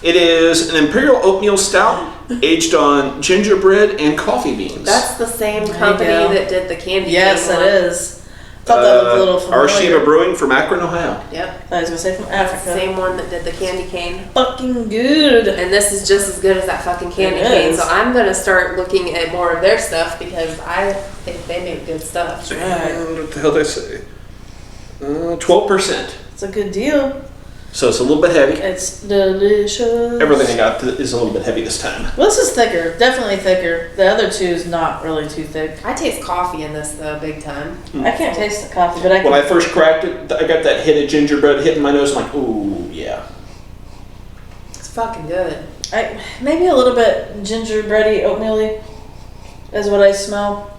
B: It is an imperial oatmeal stout aged on gingerbread and coffee beans.
A: That's the same company that did the candy.
C: Yes,
A: cane
C: it
A: one.
C: is. Thought that looked a little familiar.
B: Arshiva Brewing from Akron, Ohio.
A: Yep.
C: I was gonna say from Africa.
A: Same one that did the candy cane.
C: Fucking good.
A: And this is just as good as that fucking candy
C: It
A: cane.
C: is.
A: So I'm gonna start looking at more of their stuff because I think they make good stuff.
B: And what the hell did I say? 12%.
C: It's a good deal.
B: So it's a little bit heavy.
C: It's delicious.
B: Everything I got is a little bit heavy this time.
C: Well, this is thicker. Definitely thicker. The other two is not really too thick.
A: I taste coffee in this though, big time.
C: I can't taste the coffee, but I can.
B: When I first cracked it, I got that hit of gingerbread hitting my nose. I'm like, ooh, yeah.
A: It's fucking good.
C: Maybe a little bit gingerbready, oatmeal-y is what I smell.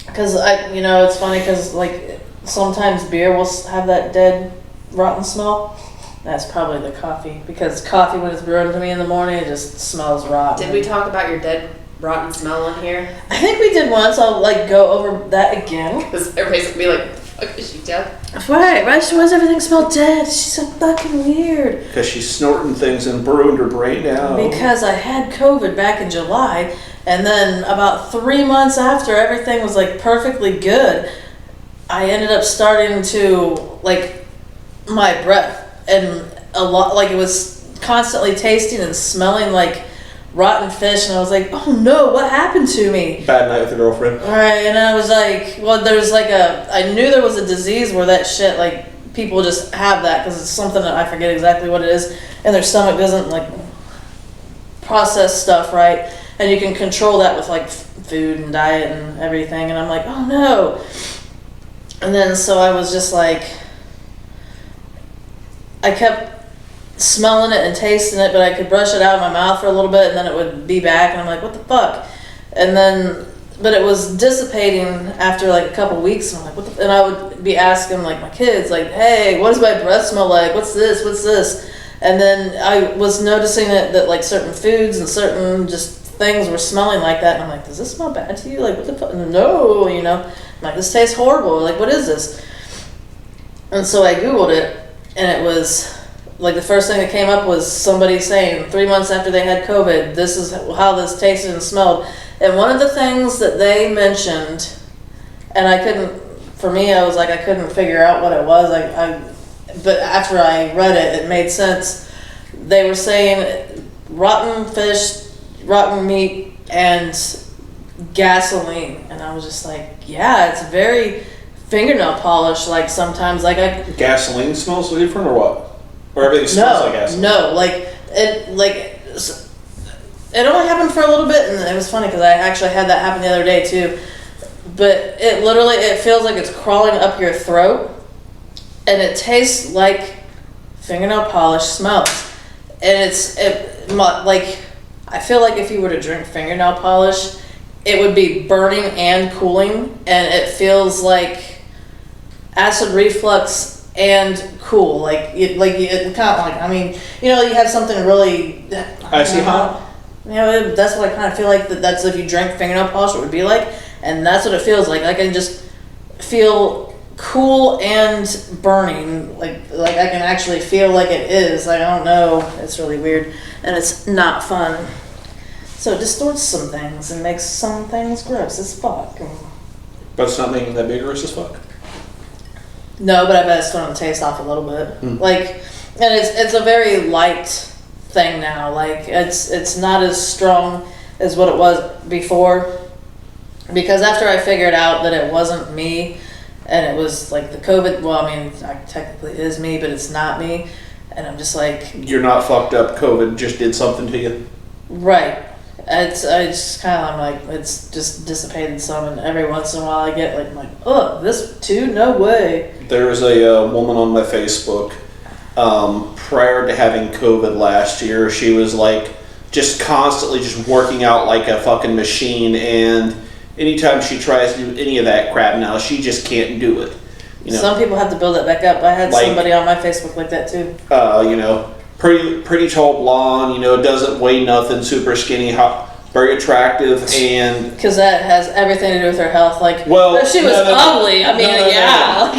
C: Because it's funny because like sometimes beer will have that dead, rotten smell. That's probably the coffee, because coffee when it's brewed to me in the morning, it just smells rotten.
A: Did we talk about your dead, rotten smell on here?
C: I think we did once. I'll go over that again.
A: Because everybody's gonna be like, what the fuck is she dead?
C: Right? Why does everything smell dead? She's so fucking weird.
B: Because she's snorting things and brewing her brain out.
C: Because I had COVID back in July, and then about 3 months after everything was like perfectly good, I ended up starting to my breath. And a lot, it was constantly tasting and smelling like rotten fish, and I was like, oh no, what happened to me?
B: Bad night with your girlfriend.
C: Right, and I was like, well, there's I knew there was a disease where that shit, people just have that, because it's something that I forget exactly what it is, and their stomach doesn't, process stuff right, and you can control that with, food and diet and everything, and I'm like, oh no. And then, so I was just I kept smelling it and tasting it, but I could brush it out of my mouth for a little bit, and then it would be back, and I'm like, what the fuck? And then, but it was dissipating after a couple weeks, and I'm like, what the? And I would be asking my kids, hey, what does my breath smell like? What's this? What's this? And then I was noticing that certain foods and certain just things were smelling like that, and I'm like, does this smell bad to you? What the fuck? No, I'm like, this tastes horrible. What is this? And so I Googled it. And it was, the first thing that came up was somebody saying 3 months after they had COVID, this is how this tasted and smelled. And one of the things that they mentioned, and I was I couldn't figure out what it was. But after I read it, it made sense. They were saying rotten fish, rotten meat, and gasoline. And I was just like, yeah, it's very fingernail polish, sometimes
B: Gasoline smells different or what? Or everything smells like gasoline?
C: No, it only happened for a little bit, and it was funny because I actually had that happen the other day too. But it feels like it's crawling up your throat, and it tastes like fingernail polish smells. And I feel like if you were to drink fingernail polish, it would be burning and cooling, and it feels like acid reflux and cool, it kind of you have something really
B: icy hot.
C: That's what I kind of feel like that's if you drank fingernail polish, it would be like, and that's what it feels like. I can just feel cool and burning, I can actually feel like it is. I don't know, it's really weird, and it's not fun. So it distorts some things and makes some things gross as fuck.
B: But it's not making that big gross as fuck?
C: No, but I bet it's throwing the taste off a little bit. And it's a very light thing now. It's not as strong as what it was before. Because after I figured out that it wasn't me, and it was the COVID, technically it is me, but it's not me. And I'm just
B: you're not fucked up, COVID just did something to you.
C: Right. It's just dissipated some, and every once in a while I get oh, this too? No way.
B: There was a woman on my Facebook prior to having COVID last year. She was just constantly just working out like a fucking machine, and anytime she tries to do any of that crap now, she just can't do it.
C: Some people have to build it back up. I had somebody on my Facebook like that too.
B: pretty tall blonde, doesn't weigh nothing, super skinny, hot, very attractive, and
C: because that has everything to do with her health. Like,
B: well,
C: if she was ugly, I mean, yeah.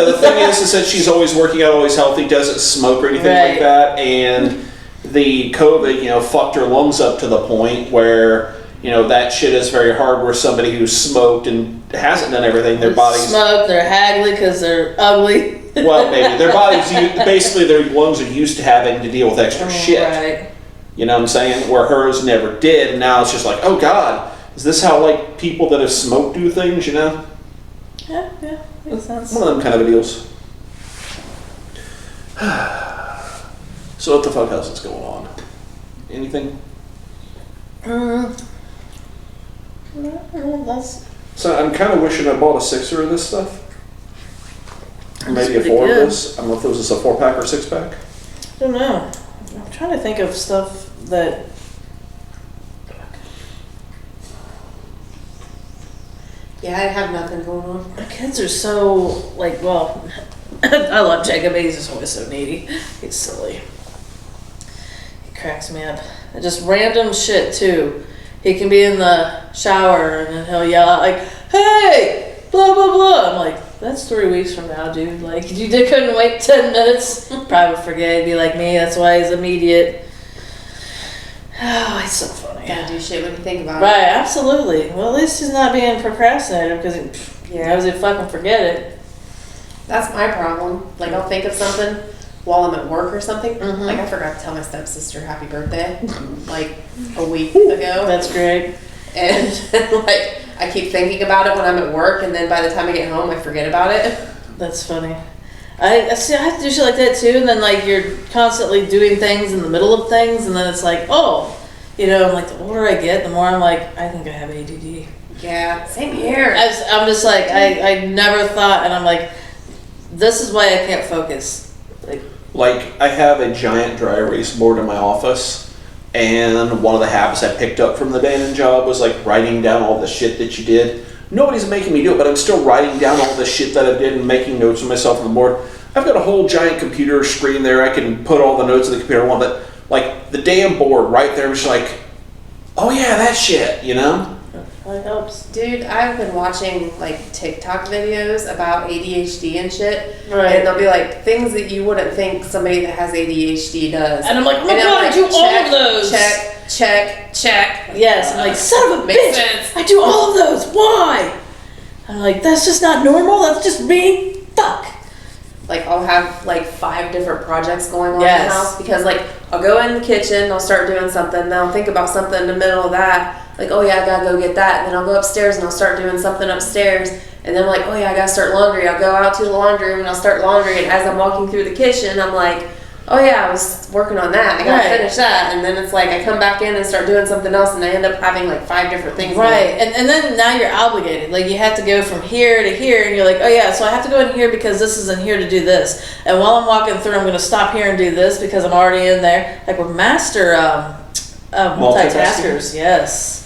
B: The thing is that she's always working out, always healthy, doesn't smoke or anything like that, and the COVID, fucked her lungs up to the point where, that shit is very hard, where somebody who smoked and hasn't done everything, their bodies
C: smoke, they're haggly because they're ugly.
B: Well, maybe their bodies, basically their lungs are used to having to deal with extra shit.
C: Right.
B: You know what I'm saying? Where hers never did, and now it's just like, oh God, is this how like people that have smoked do things?
C: Yeah, makes sense.
B: One of them kind of deals. So what the fuck else is going on? Anything? So I'm kind of wishing I bought a 6er of this stuff. Or maybe a 4 of this. I don't know if this is a 4-pack or 6-pack.
C: I don't know. I'm trying to think of stuff that.
A: Yeah, I have nothing going on.
C: My kids are so like, well, I love Jacob, but he's just always so needy. He's silly. He cracks me up. And just random shit too. He can be in the shower and then he'll yell out like, "Hey, blah blah blah." I'm like, that's 3 weeks from now, dude. Like, you couldn't wait 10 minutes. Probably would forget. He'd be like me. That's why he's immediate. Oh, he's so funny.
A: Gotta do shit when you think about it.
C: Right, absolutely. Well, at least he's not being procrastinator because he knows he'd fucking forget it.
A: That's my problem. Like, I'll think of something while I'm at work or something.
C: Mm-hmm.
A: Like, I forgot to tell my stepsister happy birthday, like, a week ago.
C: That's great.
A: And, like, I keep thinking about it when I'm at work, and then by the time I get home, I forget about it.
C: That's funny. I see. I have to do shit like that too, and then like you're constantly doing things in the middle of things, and then it's like, oh, I'm like, the older I get, the more I'm like, I think I have ADD.
A: Yeah, same here.
C: I'm just like, I never thought, and I'm like, this is why I can't focus.
B: Like I have a giant dry erase board in my office, and one of the habits I picked up from the day job was like writing down all the shit that you did. Nobody's making me do it, but I'm still writing down all the shit that I did and making notes of myself on the board. I've got a whole giant computer screen there. I can put all the notes of the computer on, but like the damn board right there was like, oh yeah, that shit,
C: That helps.
A: Dude, I've been watching like TikTok videos about ADHD and shit.
C: Right.
A: And they'll be like things that you wouldn't think somebody that has ADHD does.
C: And I'm like, oh my God, I do all of those.
A: Check.
C: Yes, I'm like, son of a
A: Makes
C: bitch,
A: sense.
C: I do all of those. Why? I'm like, that's just not normal. That's just me. Fuck.
A: Like, I'll have like 5 different projects going on in
C: Yes.
A: the house because like I'll go in the kitchen, I'll start doing something, then I'll think about something in the middle of that. Like, oh yeah, I gotta go get that. And then I'll go upstairs and I'll start doing something upstairs. And then I'm like, oh yeah, I gotta start laundry. I'll go out to the laundry room and I'll start laundry. And as I'm walking through the kitchen, I'm like, oh yeah, I was working on that. I gotta finish that. And then it's like I come back in and start doing something else and I end up having like 5 different things.
C: Right. And then now you're obligated. Like you have to go from here to here and you're like, oh yeah, so I have to go in here because this is in here to do this. And while I'm walking through, I'm gonna stop here and do this because I'm already in there. Like we're master multitaskers. Yes.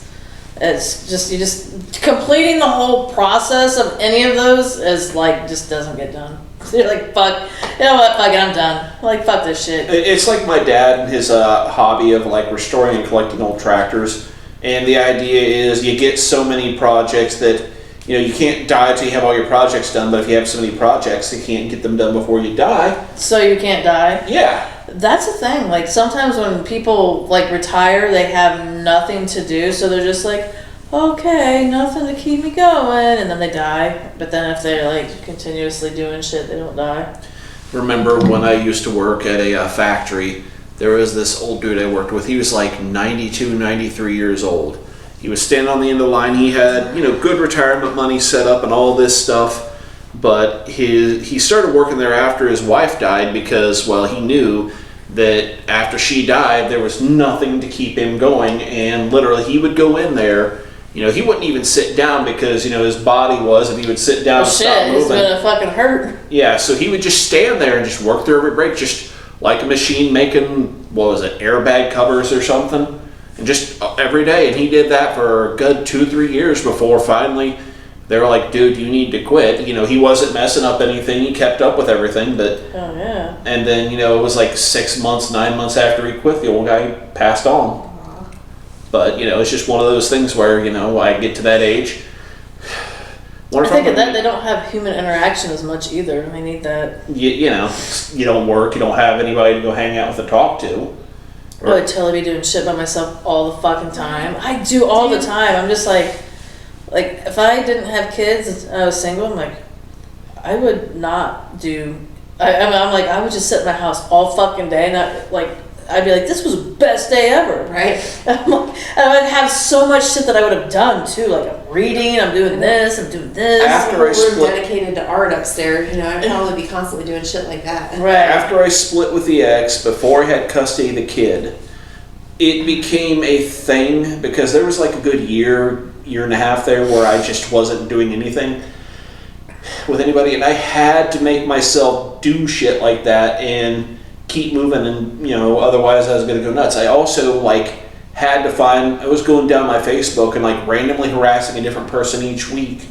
C: It's just, you just completing the whole process of any of those is like, just doesn't get done. So you're like, fuck, you know what, fuck it, I'm done. Like, fuck this shit.
B: It's like my dad and his hobby of like restoring and collecting old tractors. And the idea is you get so many projects that, you can't die until you have all your projects done. But if you have so many projects, you can't get them done before you die.
C: So you can't die?
B: Yeah.
C: That's the thing. Like sometimes when people like retire, they have nothing to do, so they're just like, okay, nothing to keep me going, and then they die. But then if they're like continuously doing shit, they don't die.
B: Remember when I used to work at a factory, there was this old dude I worked with. He was like 92, 93 years old. He was standing on the end of the line. He had, good retirement money set up and all this stuff. But he started working there after his wife died because, well, he knew that after she died, there was nothing to keep him going. And literally, he would go in there. He wouldn't even sit down because, his body was, if he would sit down and stop moving.
C: It's gonna fucking hurt.
B: Yeah, so he would just stand there and just work through every break, just like a machine making, airbag covers or something. And just every day. And he did that for a good 2-3 years before finally They were like, dude, you need to quit. You know, he wasn't messing up anything. He kept up with everything. But
C: Oh, yeah.
B: and then, you know, it was like 6 months, 9 months after he quit, the old guy passed on. But, you know, it's just one of those things where, you know, I get to that age.
C: I think at that they don't have human interaction as much either. They need that.
B: You know, you don't work. You don't have anybody to go hang out with and talk to.
C: I would totally be doing shit by myself all the fucking time. I do all the time. I'm just like if I didn't have kids and I was single, I'm like, I would not do. I'm like, I would just sit in my house all fucking day, not like. I'd be like, this was the best day ever.
A: Right.
C: And I'd have so much shit that I would have done too. Like I'm reading, I'm doing this, I'm doing this.
B: After I
A: We're
B: split,
A: dedicated to art upstairs, you know, I'd probably be constantly doing shit like that.
C: Right.
B: after I split with the ex, before I had custody of the kid, it became a thing because there was like a good year and a half there where I just wasn't doing anything with anybody, and I had to make myself do shit like that and keep moving, and you know, otherwise I was gonna go nuts. I also like had to find. I was going down my Facebook and like randomly harassing a different person each week,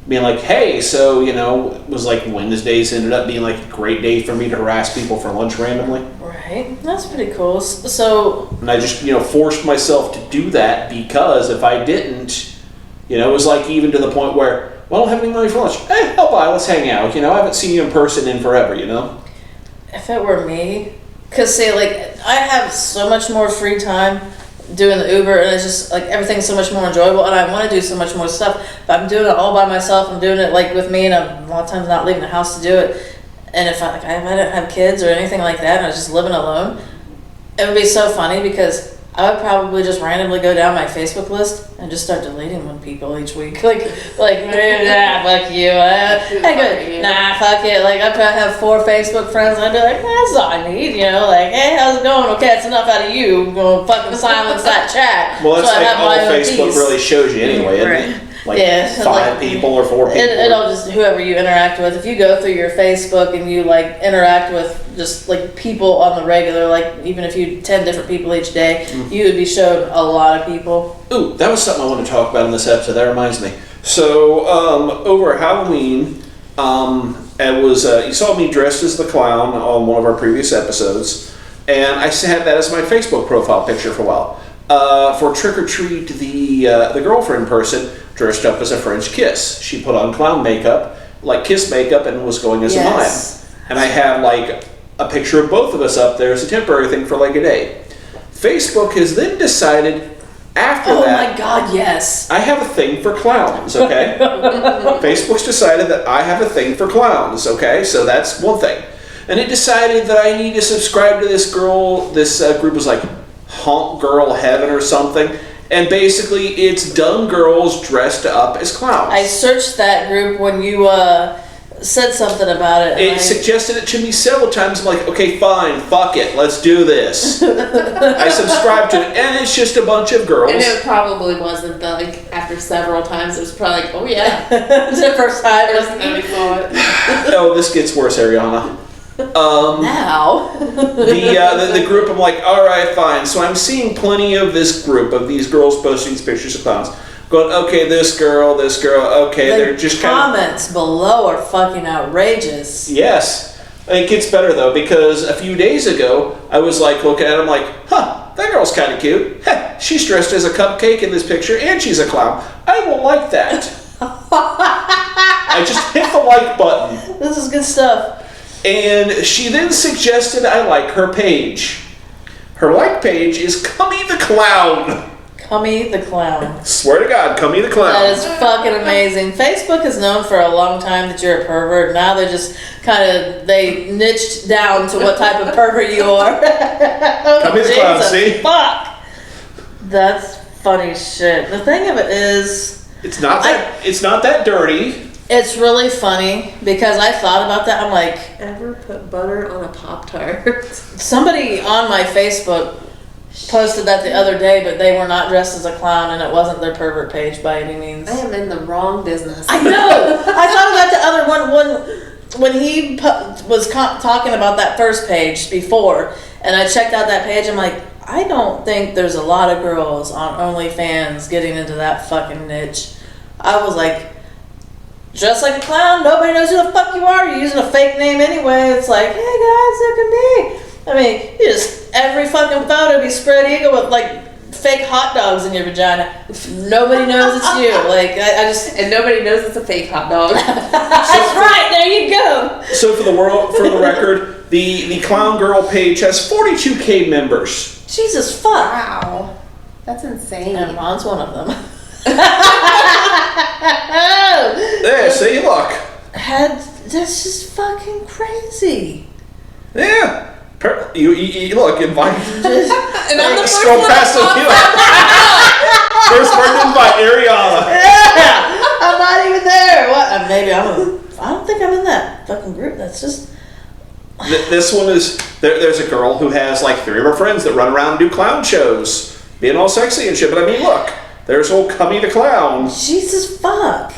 B: being like, "Hey, so you know," it was like Wednesdays ended up being like a great day for me to harass people for lunch randomly.
C: Right. That's pretty cool. So.
B: And I just, you know, forced myself to do that because if I didn't, you know, it was like even to the point where, well, I don't have any money for lunch. Hey, I'll buy. Let's hang out. You know, I haven't seen you in person in forever. You know.
C: If it were me, because say like I have so much more free time doing the Uber, and it's just like everything's so much more enjoyable, and I want to do so much more stuff. But I'm doing it all by myself. I'm doing it like with me, and I'm a lot of times not leaving the house to do it. And if I didn't have kids or anything like that, and I was just living alone, it would be so funny because I would probably just randomly go down my Facebook list and just start deleting one people each week. Like, nah, fuck you. Hey, good. Nah, fuck it. Like, I'd probably have 4 Facebook friends, and I'd be like, that's all I need, you know? Like, hey, how's it going? Okay, it's enough out of you. I'm going to fucking silence that chat.
B: Well, that's
C: so
B: like all Facebook really shows you anyway, isn't
C: Right.
B: it? Like
C: Yeah,
B: 5
C: like,
B: people or 4 people.
C: It'll just, whoever you interact with, if you go through your Facebook and you like interact with just like people on the regular, like even if you 10 different people each day, you would be shown a lot of people.
B: Ooh, that was something I want to talk about in this episode. That reminds me. So, over Halloween, it was, you saw me dressed as the clown on one of our previous episodes, and I had that as my Facebook profile picture for a while. For Trick or Treat, the girlfriend person dressed up as a French kiss. She put on clown makeup, like kiss makeup, and was going as a mime. And I had like a picture of both of us up there as a temporary thing for like a day. Facebook has then decided after that.
C: Oh my God, yes.
B: I have a thing for clowns, okay? Facebook's decided that I have a thing for clowns, okay? So that's one thing. And it decided that I need to subscribe to this girl. This group was like Honk Girl Heaven or something. And basically, it's dumb girls dressed up as clowns.
C: I searched that group when you said something about it.
B: It suggested it to me several times. I'm like, okay, fine, fuck it, let's do this. I subscribed to it, and it's just a bunch of girls.
A: And it probably wasn't like after several times. It was probably like, oh yeah,
C: It's the first time.
A: we saw it.
B: Oh, this gets worse, Ariana.
C: Now.
B: The group, I'm like, all right, fine. So I'm seeing plenty of this group of these girls posting these pictures of clowns. Going, okay, this girl, okay, they're just kind of...
C: Comments below are fucking outrageous.
B: Yes. It gets better, though, because a few days ago, I was like, looking at it, I'm like, huh, that girl's kind of cute. Heh, she's dressed as a cupcake in this picture, and she's a clown. I will like that. I just hit the like button.
C: This is good stuff.
B: And she then suggested I like her page. Her like page is Cummy the Clown.
C: Cummy the Clown.
B: Swear to God, Cummy the Clown.
C: That is fucking amazing. Facebook is known for a long time that you're a pervert. Now they just they niched down to what type of pervert you are.
B: Cummy the Clown, see?
C: Fuck. That's funny shit. The thing of it is...
B: It's not that dirty.
C: It's really funny because I thought about that. I'm like...
A: Ever put butter on a Pop-Tart?
C: Somebody on my Facebook posted that the other day, but they were not dressed as a clown, and it wasn't their pervert page by any means.
A: I am in the wrong business.
C: I know! I thought about the other one when he was talking about that first page before, and I checked out that page. I'm like, I don't think there's a lot of girls on OnlyFans getting into that fucking niche. I was like, dress like a clown. Nobody knows who the fuck you are. You're using a fake name anyway. It's like, hey guys, look at me. I mean, you just, every fucking photo be spread eagle with like fake hot dogs in your vagina. Nobody knows it's you. Like, I just...
A: And nobody knows it's a fake hot dog.
C: That's right, there you go.
B: So for the record, the Clown Girl page has 42K members.
C: Jesus fuck.
A: Wow. That's insane.
C: And Ron's one of them.
B: There, see, look.
C: That's just fucking crazy.
B: Yeah. You look, invite.
A: And I'm the first
B: Scroll
A: one
B: past
A: that
B: the First person to invite Ariana.
C: Yeah, I'm not even there. What? Maybe I don't think I'm in that fucking group. That's just.
B: This one is there's a girl who has like 3 of her friends that run around and do clown shows, being all sexy and shit. But I mean, look, there's old Cummy the Clown.
C: Jesus fuck.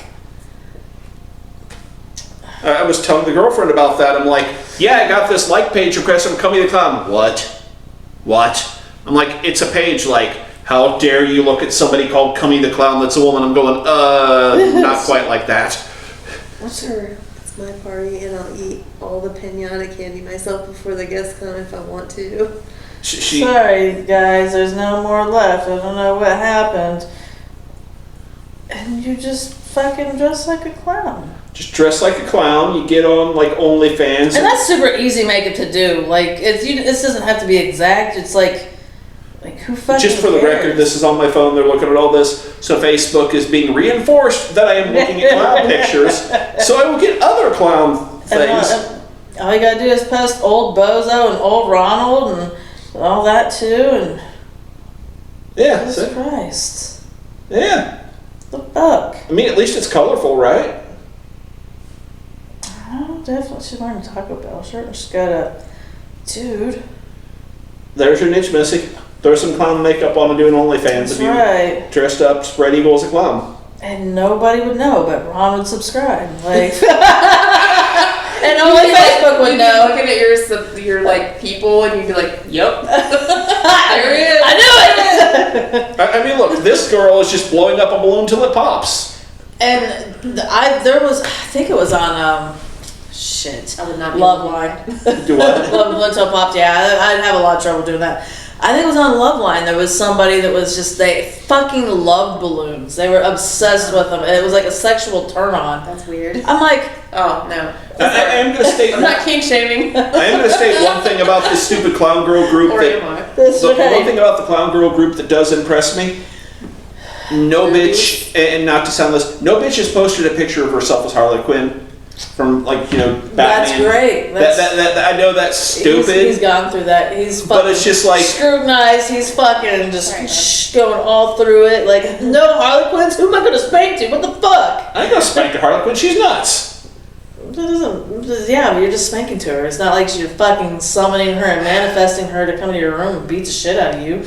B: I was telling the girlfriend about that. I'm like, yeah, I got this like page request from Cummy the Clown. What? I'm like, it's a page like, how dare you look at somebody called Cummy the Clown that's a woman. I'm going, not quite like that.
C: What's her?
D: It's my party and I'll eat all the pinata candy myself before the guests come if I want to.
C: Sorry guys, there's no more left. I don't know what happened. And you just fucking dress like a clown.
B: Just dress like a clown. You get on like OnlyFans.
C: And that's super easy makeup to do. Like, this doesn't have to be exact. It's like who fucking
B: Just for the
C: cares?
B: record, this is on my phone. They're looking at all this. So Facebook is being reinforced that I am looking at clown pictures. So I will get other clown things.
C: And all you gotta do is post old Bozo and old Ronald and all that too. And
B: Yeah.
C: Jesus Christ.
B: Yeah.
C: The fuck?
B: I mean, at least it's colorful, right?
C: Oh, definitely. She's wearing a Taco Bell shirt and she's got a dude.
B: There's your niche, Missy. Throw some clown makeup on and do an OnlyFans.
C: That's
B: If you
C: right.
B: dressed up, spread eagle as a clown.
C: And nobody would know, but Ron would subscribe. Like, and only Facebook would know.
A: Looking at your like people, and you'd be like, "Yep, there he is."
C: I knew it.
B: I mean, look, this girl is just blowing up a balloon till it pops.
C: And I think it was on shit.
A: I would not be
C: Loveline.
B: Do what?
C: Love until popped. Yeah, I'd have a lot of trouble doing that. I think it was on Loveline. There was somebody that was just, they fucking loved balloons. They were obsessed with them. It was like a sexual turn on.
A: That's weird.
C: I'm like,
A: Oh no.
B: I am going to state.
A: I'm not kink shaming.
B: I am going to state one thing about this stupid clown girl group.
A: Or
B: that,
A: am I?
C: that's
B: the
C: right.
B: one thing about the clown girl group that does impress me. No bitch, and not to sound this, no bitch has posted a picture of herself as Harley Quinn from, like, you know, Batman.
C: That's great.
B: That I know that's stupid.
C: He's gone through that. He's fucking
B: But it's just like-
C: scrutinized. He's fucking just
A: Right.
C: going all through it. Like, no Harley Quinns? Who am I going to spank to? What the fuck?
B: I ain't gonna spank the Harley Quinn. She's nuts.
C: That doesn't, yeah, but you're just spanking to her. It's not like you're fucking summoning her and manifesting her to come to your room and beat the shit out of you.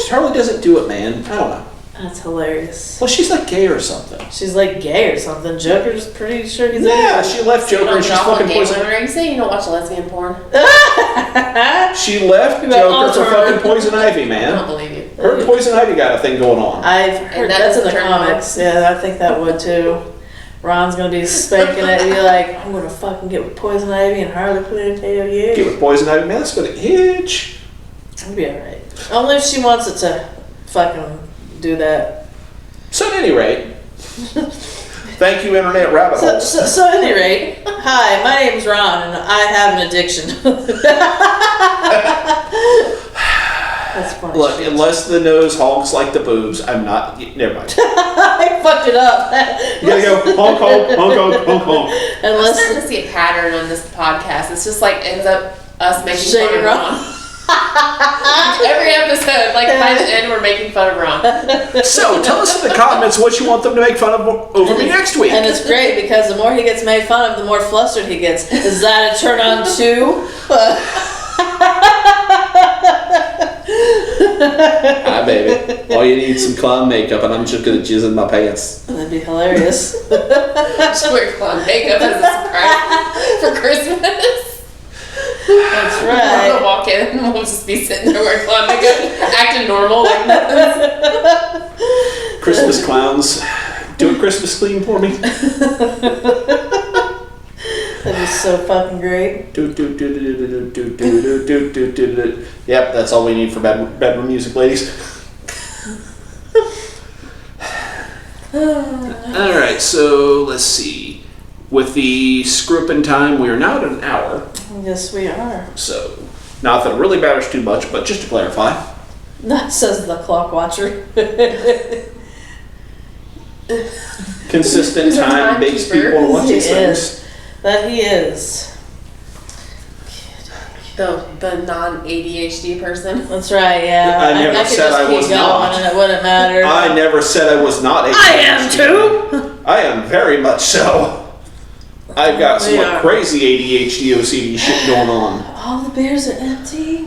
B: Harley doesn't do it, man. I don't know.
C: That's hilarious.
B: Well, she's like gay or something.
C: She's like gay or something. Joker's pretty sure he's
B: Yeah, she left Joker and she's fucking poison.
A: Are you saying you don't watch lesbian porn?
B: She left
C: About
B: Joker for
C: Alter.
B: fucking Poison Ivy,
A: I don't
B: man.
A: believe you.
B: Her and Poison Ivy got a thing going on.
C: I've heard
A: that
C: that's in the
A: doesn't turn you on?
C: comics. Yeah, I think that would too. Ron's gonna be spanking it and be like, I'm gonna fucking get with Poison Ivy and Harley Quinn. Hell yeah.
B: Get with Poison Ivy, man. That's gonna itch.
C: It'll be alright. Only if she wants it to fucking do that.
B: So at any rate, thank you, Internet Rabbit Hole.
C: So at any rate, hi, my name's Ron and I have an addiction. That's funny.
B: Look,
C: shit.
B: unless the nose honks like the boobs, I'm not. Never mind.
C: I fucked it up.
B: You gotta go honk, honk, honk, honk, honk, honk.
A: I'm
C: Unless
A: starting to see a pattern on this podcast. It's just like ends up us making
C: Shade
A: fun of
C: Ron.
A: Ron. Every episode, like by the end, we're making fun of Ron.
B: So tell us in the comments what you want them to make fun of over me next week.
C: And it's great because the more he gets made fun of, the more flustered he gets. Is that a turn on too?
B: Hi, baby. All you need is some clown makeup, and I'm just gonna jizz in my pants.
C: That'd be hilarious.
A: Just wear clown makeup as a surprise for Christmas.
C: That's
A: I'm
C: right.
A: gonna walk in and we'll just be sitting there wearing clown makeup, acting normal like nothing.
B: Christmas clowns Do a Christmas clean for me.
C: That is so fucking great.
B: Yep, that's all we need for bedroom music, ladies. Alright, so let's see. With the screw-up time, we are now at an hour.
C: Yes, we are.
B: So, not that it really matters too much, but just to clarify.
C: That says the clock watcher.
B: Consistent time makes people watch these things.
C: That he is.
A: The non-ADHD person.
C: That's right, yeah.
B: I never said I was not.
C: And it wouldn't matter.
B: I never said I was not ADHD.
C: I am too!
B: I am very much so. I've got some crazy ADHD OCD shit going on.
C: All the beers are empty.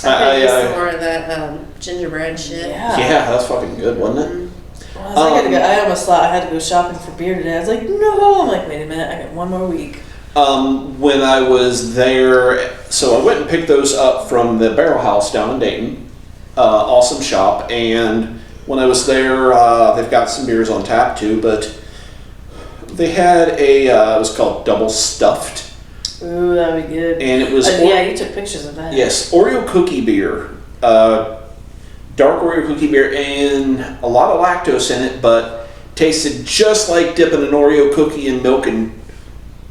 A: I think some more of that gingerbread shit.
B: Yeah, that's fucking good, wasn't it?
C: Well, I almost thought I had to go shopping for beer today. I was like, no. I'm like, wait a minute, I got one more week.
B: When I was there, so I went and picked those up from the Barrel House down in Dayton. Awesome shop. And when I was there, they've got some beers on tap too, but they had it was called Double Stuffed.
C: Ooh, that'd be good.
B: And it was...
C: yeah, you took pictures of that.
B: Yes, Oreo cookie beer. Dark Oreo cookie beer and a lot of lactose in it, but tasted just like dipping an Oreo cookie in milk, and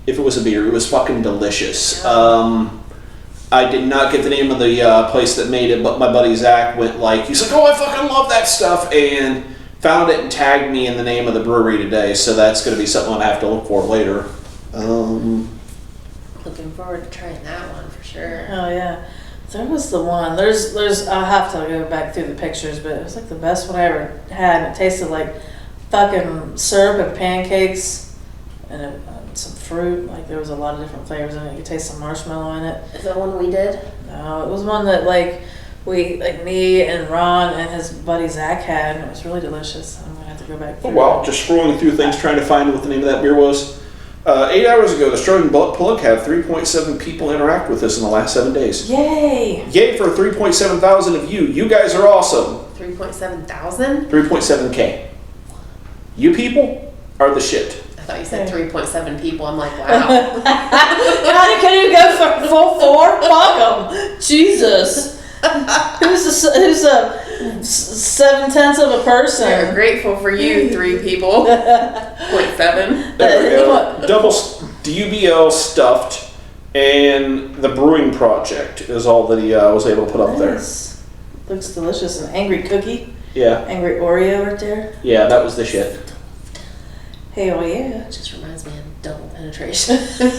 B: if it was a beer, it was fucking delicious. I did not get the name of the place that made it, but my buddy Zach went he's like, oh, I fucking love that stuff, and found it and tagged me in the name of the brewery today, so that's going to be something I have to look for later.
A: Looking forward to trying that one for sure.
C: Oh yeah. There was the one. There's. I'll have to go back through the pictures, but it was like the best one I ever had. And it tasted like fucking syrup and pancakes, and some fruit. Like there was a lot of different flavors in it. You could taste some marshmallow in it.
A: Is that one we did?
C: No, it was one that me and Ron and his buddy Zach had, and it was really delicious. I'm gonna have to go back through.
B: Well, just scrolling through things trying to find what the name of that beer was. 8 hours ago, the Strobing Butt Plug had 3.7 people interact with us in the last 7 days.
C: Yay!
B: Yay for 3.7 thousand of you. You guys are awesome.
A: 3.7 thousand?
B: 3.7K. You people are the shit.
A: I thought you said 3.7 people. I'm like, wow.
C: God, you couldn't even go for full 4? Fuck 'em. Jesus. Who's 7/10 of a person?
A: We're grateful for you, 3 people. 0.7.
B: There we go. Double DUBL stuffed, and the brewing project is all that he was able to put up there.
C: Looks delicious. An angry cookie.
B: Yeah.
C: Angry Oreo right there.
B: Yeah, that was the shit.
C: Hell yeah.
A: It just reminds me of double penetration.
B: So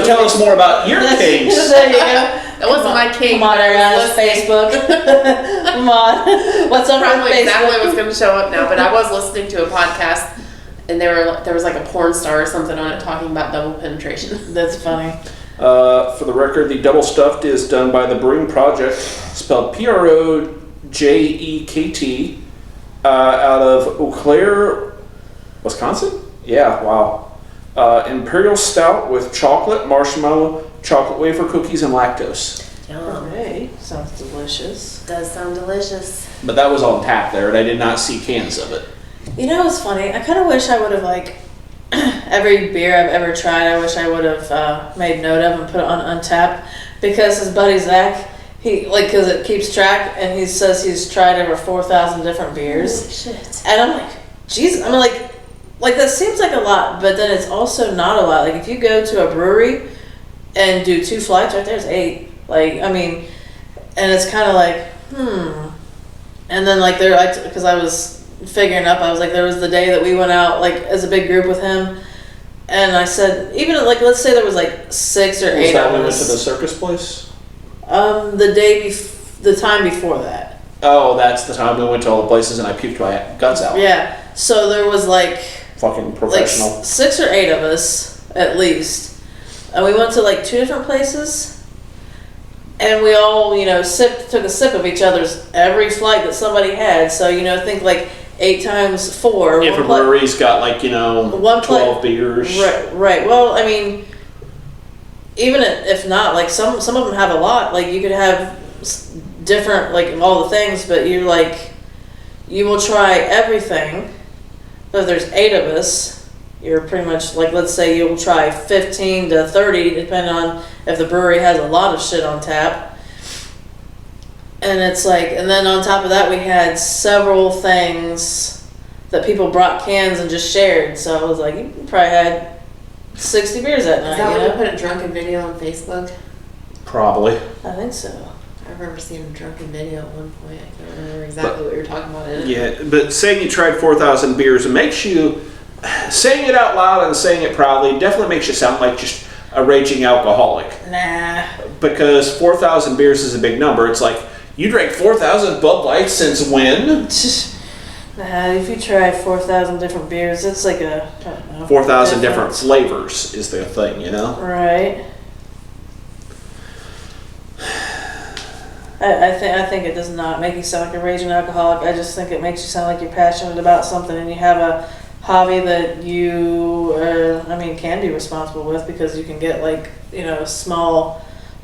B: tell us more about your case.
C: There you go.
A: That wasn't my cake.
C: Come on, Ariana's Facebook. Come on. What's up on
A: Probably
C: Facebook?
A: exactly what's going to show up now, but I was listening to a podcast, and there was like a porn star or something on it talking about double penetration.
C: That's funny.
B: For the record, the double stuffed is done by the Brewing Project, spelled PROJEKT, out of Eau Claire, Wisconsin? Yeah, wow. Imperial Stout with chocolate, marshmallow, chocolate wafer cookies, and lactose.
A: Yum.
C: Hey, sounds delicious.
A: Does sound delicious.
B: But that was on tap there, and I did not see cans of it.
C: You know what's funny? I kind of wish I would have every beer I've ever tried, I wish I would have made note of and put it on Untapped, because his buddy Zach, because it keeps track, and he says he's tried over 4,000 different beers.
A: Holy shit.
C: And I'm like, Jesus, I mean, like that seems like a lot, but then it's also not a lot. Like if you go to a brewery and do 2 flights, right there's 8. And it's kind of like, And then because I was figuring up, I was like, there was the day that we went out as a big group with him, and I said, even let's say there was 6 or 8
B: Was that
C: of
B: when we went
C: us.
B: to the circus place?
C: The time before that.
B: Oh, that's the time we went to all the places and I puked my guts out.
C: Yeah. So there was
B: fucking professional.
C: 6 or 8 of us at least, and we went to 2 different places, and we all took a sip of each other's every flight that somebody had. So think 8 times 4.
B: If a brewery's got 12 beers.
C: Right. Well, I mean, even if not, some of them have a lot. You could have different of all the things, but you will try everything, So if there's 8 of us, you're pretty much like, let's say you'll try 15 to 30, depending on if the brewery has a lot of shit on tap. And it's like, and then on top of that, we had several things that people brought cans and just shared. So I was like, you probably had 60 beers that night.
A: Is that when you put a drunken video on Facebook?
B: Probably.
C: I think so.
A: I remember seeing a drunken video at one point. I can't remember exactly what you were talking about in it.
B: Yeah, but saying you tried 4,000 beers, it makes you, saying it out loud and saying it proudly definitely makes you sound like just a raging alcoholic.
C: Nah.
B: Because 4,000 beers is a big number. It's like, you drank 4,000 Bud Lights since when?
C: Nah, if you try 4,000 different beers, it's like a, I don't know,
B: 4,000 different flavors is the thing, you know?
C: Right. I think it does not make you sound like a raging alcoholic. I just think it makes you sound like you're passionate about something and you have a hobby that you, can be responsible with, because you can get like,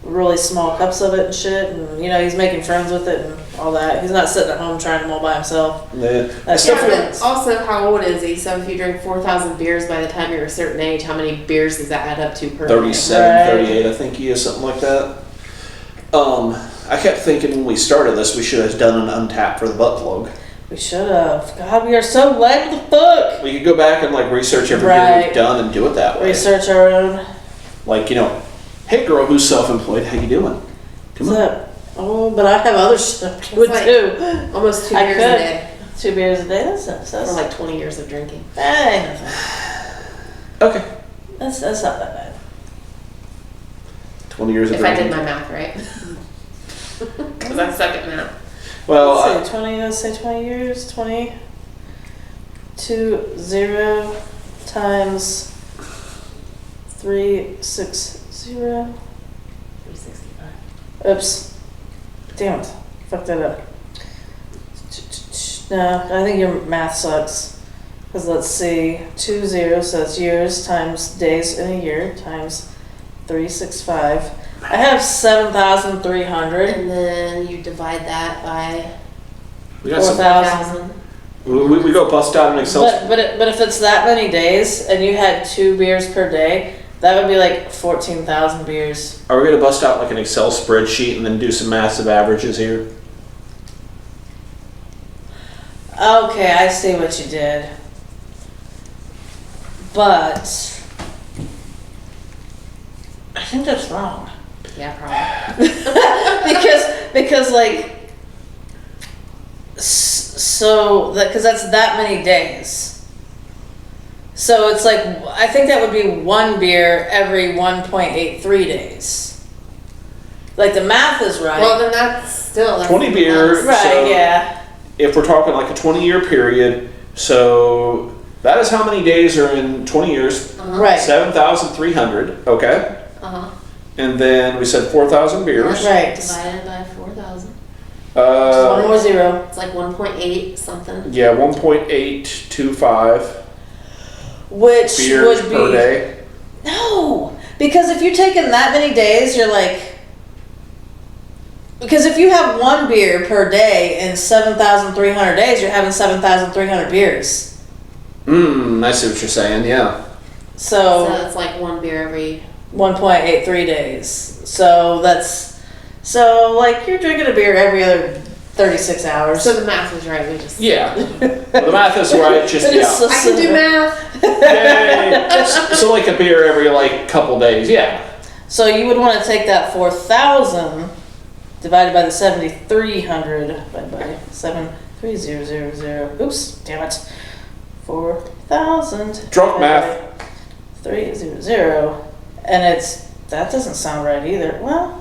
C: really small cups of it and shit, and he's making friends with it and all that. He's not sitting at home trying them all by himself.
B: Yeah.
C: That's
A: Yeah,
C: different.
A: but also, how old is he? So if you drink 4,000 beers by the time you're a certain age, how many beers does that add up to per
B: 37,
C: Right.
B: 38, I think he is, something like that. I kept thinking when we started this, we should have done an untapped for the butt plug.
C: We should have. God, we are so late. What the fuck?
B: We could go back and like research every beer
C: Right.
B: we've done and do it that way.
C: Research our own.
B: Like, hey girl who's self-employed, how you doing? Come
C: What's
B: on.
C: up? Oh, but I have other shit to do
A: It's like-
C: too.
A: Almost 2
C: I
A: beers
C: could.
A: a day.
C: 2 beers a day. That's
A: For like 20 years of drinking.
C: hey,
B: Okay.
C: that's not that bad.
B: 20 years of
A: If I
B: drinking.
A: did my math right. Because I suck at math.
B: Well,
C: Let's say 20 years. 20 times 360.
A: 365.
C: Oops. Damn it. Fucked that up. No, I think your math sucks. Because let's see. 2 zeros, so that's years times days in a year times 365. I have 7,300.
A: And then you divide that by
B: we got some.
C: 4,000.
B: We go bust out an Excel.
C: But if it's that many days and you had 2 beers per day, that would be like 14,000 beers.
B: Are we going to bust out like an Excel spreadsheet and then do some massive averages here?
C: Okay, I see what you did. But I think that's wrong.
A: yeah, probably.
C: because like because that's that many days. So it's like, I think that would be 1 beer every 1.83 days. Like the math is right.
A: Well, then that's
B: 20 beers.
C: right,
B: so-
C: yeah.
B: If we're talking like a 20-year period, so that is how many days are in 20 years?
C: Right.
B: 7,300, okay?
A: Uh-huh.
B: And then we said 4,000 beers.
C: Right.
A: Divided by 4,000.
C: One more zero.
A: It's like 1.8 something.
B: Yeah, 1.825
C: Which
B: beers
C: would be
B: per day.
C: No, because if you're taking that many days, you're like, because if you have 1 beer per day in 7,300 days, you're having 7,300 beers.
B: I see what you're saying, yeah.
A: So
C: So
A: it's like 1 beer every.
C: 1.83 days. So like you're drinking a beer every other 36 hours.
A: So the math was right. We just.
B: Yeah. Well, the math is right, just,
C: It is so
B: yeah.
A: I can do math.
B: Yay. So like a beer every like couple days, yeah.
C: So you would want to take that 4,000 divided by the 7,300 divided by 7,300. Oops, damn it. 4,000.
B: Drunk math.
C: 300, and that doesn't sound right either. Well,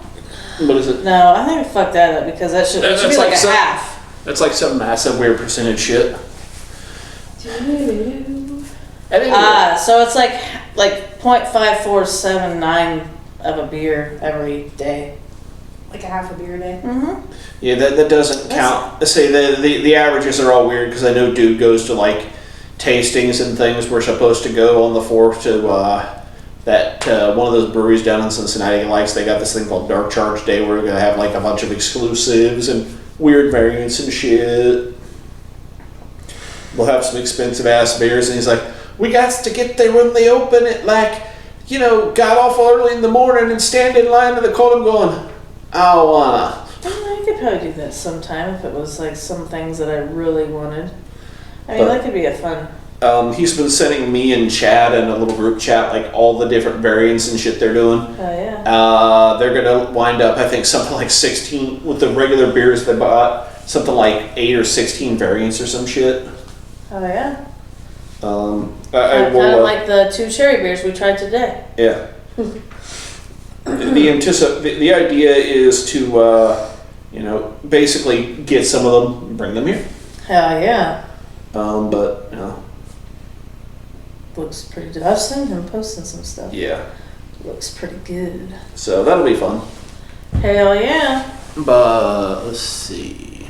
B: What is it?
C: no, I think I fucked that up because it should be
B: That's
C: like
B: like
C: a
B: some-
C: half.
B: That's like some massive weird percentage shit.
C: So it's like 0.5479 of a beer every day.
A: Like a half a beer a day.
C: Mm-hmm.
B: Yeah, that doesn't count. Let's say the averages are all weird because I know dude goes to like tastings and things. We're supposed to go on the 4th to one of those breweries down in Cincinnati likes. They got this thing called Dark Charge Day where we're gonna have like a bunch of exclusives and weird variants and shit. we'll have some expensive ass beers, and he's like, we got to get there when they open it, like, got off early in the morning and stand in line in the cold. I'm going, I don't wanna.
C: I could probably do that sometime if it was like some things that I really wanted. I mean, that could be a fun.
B: He's been sending me and Chad in a little group chat, like all the different variants and shit they're doing.
C: Oh yeah.
B: They're gonna wind up, I think, something like 16 with the regular beers they bought. Something like 8 or 16 variants or some shit.
C: Oh yeah.
B: I
C: Kind of like the 2 cherry beers we tried today.
B: Yeah. The idea is to, basically get some of them, and bring them here.
C: Hell yeah.
B: But
C: Looks pretty good. I've seen him posting some stuff.
B: yeah.
C: Looks pretty good.
B: So that'll be fun.
C: Hell yeah.
B: But let's see.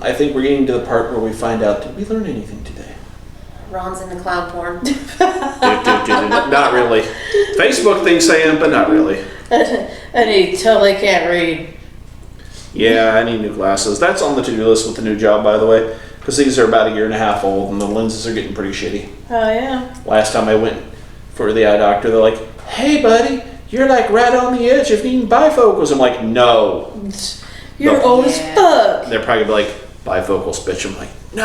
B: I think we're getting to the part where we find out, did we learn anything today?
A: Ron's into clown porn.
B: Not really. Facebook thinks I am, but not really.
C: And he totally can't read.
B: Yeah, I need new glasses. That's on the to-do list with the new job, by the way, because these are about 1.5 years old, and the lenses are getting pretty shitty.
C: Oh yeah.
B: Last time I went for the eye doctor, they're like, hey, buddy, you're like right on the edge of needing bifocals. I'm like, no.
C: You're old as fuck.
B: They're probably gonna be like, bifocals, bitch. I'm like,
A: I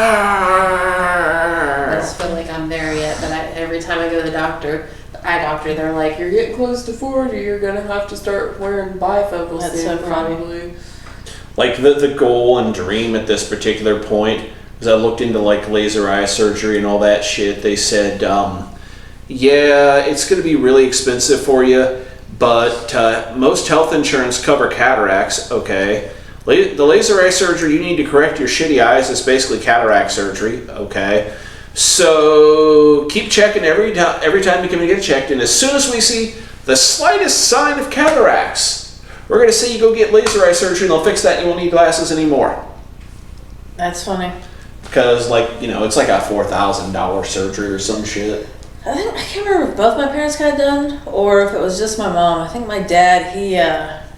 B: nah.
A: just feel like I'm there yet, but every time I go to the eye doctor, they're like, you're getting close to 40, you're gonna have to start wearing bifocals
C: That's
A: soon,
C: so funny.
A: probably.
B: Like the goal and dream at this particular point, as I looked into like laser eye surgery and all that shit, they said, yeah, it's gonna be really expensive for you, but most health insurance cover cataracts, okay. The laser eye surgery you need to correct your shitty eyes is basically cataract surgery, okay? So keep checking every time you come and get checked, and as soon as we see the slightest sign of cataracts, we're going to say you go get laser eye surgery and they'll fix that and you won't need glasses anymore.
C: That's funny.
B: Because, it's like a $4,000 surgery or some shit.
C: I can't remember if both my parents got it done or if it was just my mom. I think my dad, he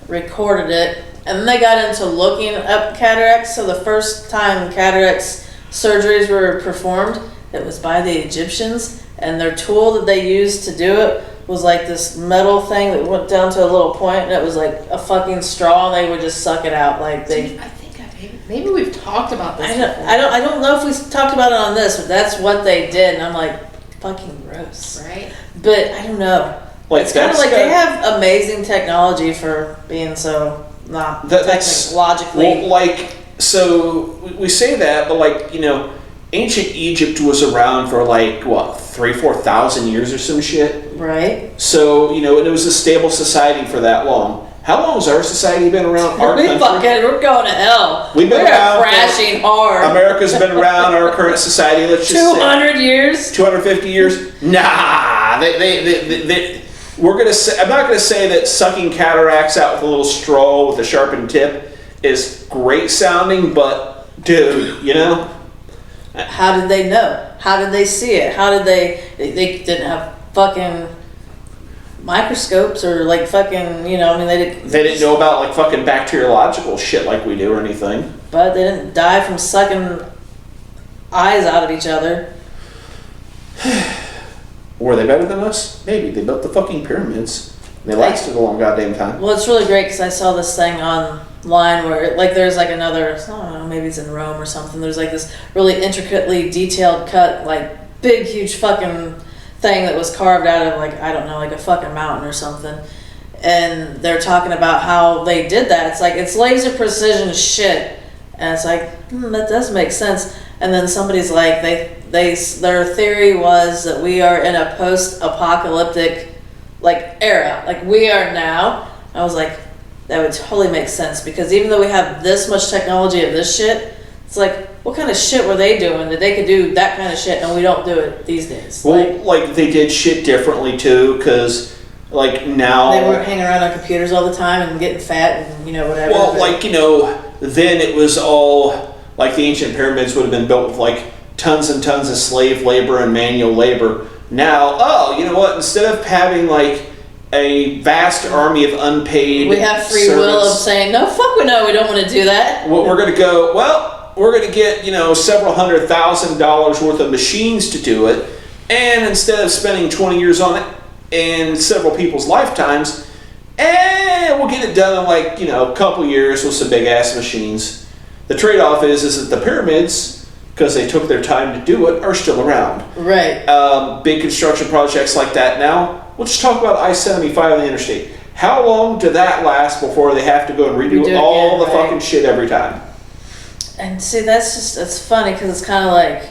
C: recorded it. And then they got into looking up cataracts. So the first time cataracts surgeries were performed, it was by the Egyptians. And their tool that they used to do it was like this metal thing that went down to a little point, and it was like a fucking straw, and they would just suck it out. Like they.
A: I think maybe we've talked about this.
C: I don't know if we talked about it on this, but that's what they did, and I'm like, fucking gross.
A: Right.
C: But I don't know.
B: Like,
C: it's kind of like they have amazing technology for being so.
B: That's
C: technologically.
B: Well, so we say that, but ancient Egypt was around for 3,000-4,000 years or some shit.
C: Right.
B: So and it was a stable society for that long. How long has our society been around? We're
C: going to hell.
B: We're
C: crashing hard.
B: America's been around our current society. Let's just
C: 200 years.
B: 250 years. Nah, we're gonna say. I'm not gonna say that sucking cataracts out with a little straw with a sharpened tip is great sounding, but dude,
C: How did they know? How did they see it? How did they didn't have fucking microscopes or fucking, they didn't.
B: They didn't know about fucking bacteriological shit like we do or anything.
C: But they didn't die from sucking eyes out of each other.
B: Were they better than us? Maybe. They built the fucking pyramids. They lasted a long goddamn time.
C: Well, it's really great because I saw this thing online where there's another, I don't know, maybe it's in Rome or something. There's this really intricately detailed cut, big, huge fucking thing that was carved out of I don't know, a fucking mountain or something. And they're talking about how they did that. It's it's laser precision shit. And it's that does make sense. And then somebody's their theory was that we are in a post-apocalyptic era, we are now. I was that would totally make sense, because even though we have this much technology of this shit, it's what kind of shit were they doing that they could do that kind of shit and we don't do it these days?
B: Well, they did shit differently too, because now
C: they weren't hanging around on computers all the time and getting fat and whatever.
B: Well, then it was all the ancient pyramids would have been built with tons and tons of slave labor and manual labor. Now, you know what? Instead of having a vast army of unpaid
C: we have free will of saying, no, fuck, we don't want to do that.
B: We're going to go, well, we're going to get, several $100,000 worth of machines to do it, and instead of spending 20 years on it and several people's lifetimes, we'll get it done in like, a couple years with some big ass machines. The trade-off is that the pyramids, because they took their time to do it, are still around.
C: Right.
B: Big construction projects like that now. We'll just talk about I-75 on the interstate. How long did that last before they have to go and redo all the fucking shit every time?
C: And see, that's funny because it's kind of like,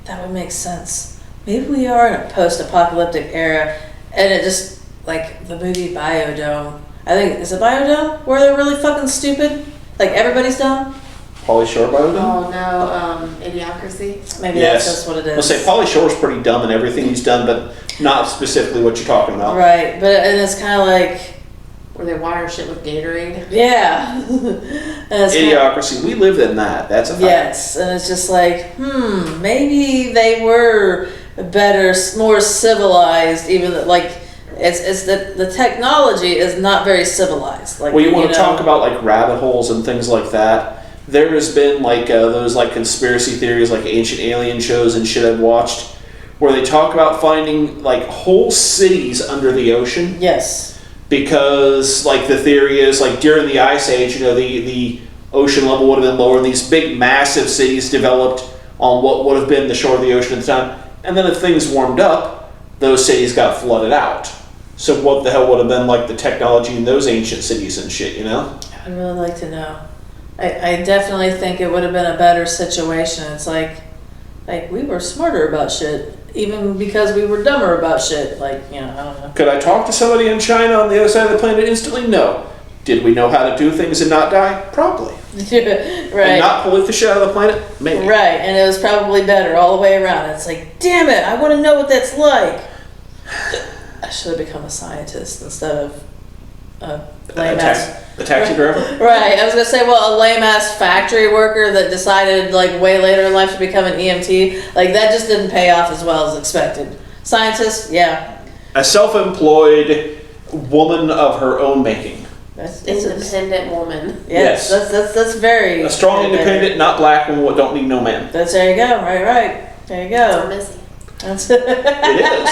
C: that would make sense. Maybe we are in a post-apocalyptic era, and it just, like the movie Biodome. I think, is it Biodome? Where they're really fucking stupid? Like everybody's dumb?
B: Pauly Shore Biodome?
A: Oh no, Idiocracy.
C: Maybe that's what it is.
B: I'll say Pauly Shore's pretty dumb in everything he's done, but not specifically what you're talking about.
C: Right, and it's kind of like,
A: Where they water shit with Gatorade.
C: yeah.
B: Idiocracy, we lived in that. That's a fact.
C: Yes, and it's just like, maybe they were better, more civilized, even like, it's the technology is not very civilized. Like,
B: well, you want to talk about like rabbit holes and things like that. There has been like those like conspiracy theories, like ancient alien shows and shit I've watched, where they talk about finding like whole cities under the ocean.
C: Yes.
B: Because like the theory is like during the ice age, the ocean level would have been lower, and these big massive cities developed on what would have been the shore of the ocean at the time. And then if things warmed up, those cities got flooded out. So what the hell would have been like the technology in those ancient cities and shit,
C: I'd really like to know. I definitely think it would have been a better situation. It's like we were smarter about shit, even because we were dumber about shit. Like, I don't know.
B: Could I talk to somebody in China on the other side of the planet instantly? No. Did we know how to do things and not die? Probably.
C: Right.
B: And not pollute the shit out of the planet? Maybe.
C: Right, and it was probably better all the way around. It's like, damn it, I want to know what that's like. I should have become a scientist instead of a lame ass.
B: A taxi driver?
C: Right, I was gonna say, well, a lame ass factory worker that decided like way later in life to become an EMT, like that just didn't pay off as well as expected. Scientist, yeah.
B: A self-employed woman of her own making.
C: That's
A: Independent woman.
C: Yes, that's very
B: a strong, independent, not black woman what don't need no man.
C: That's there you go. Right. There you go.
A: Missy.
C: That's
B: It is.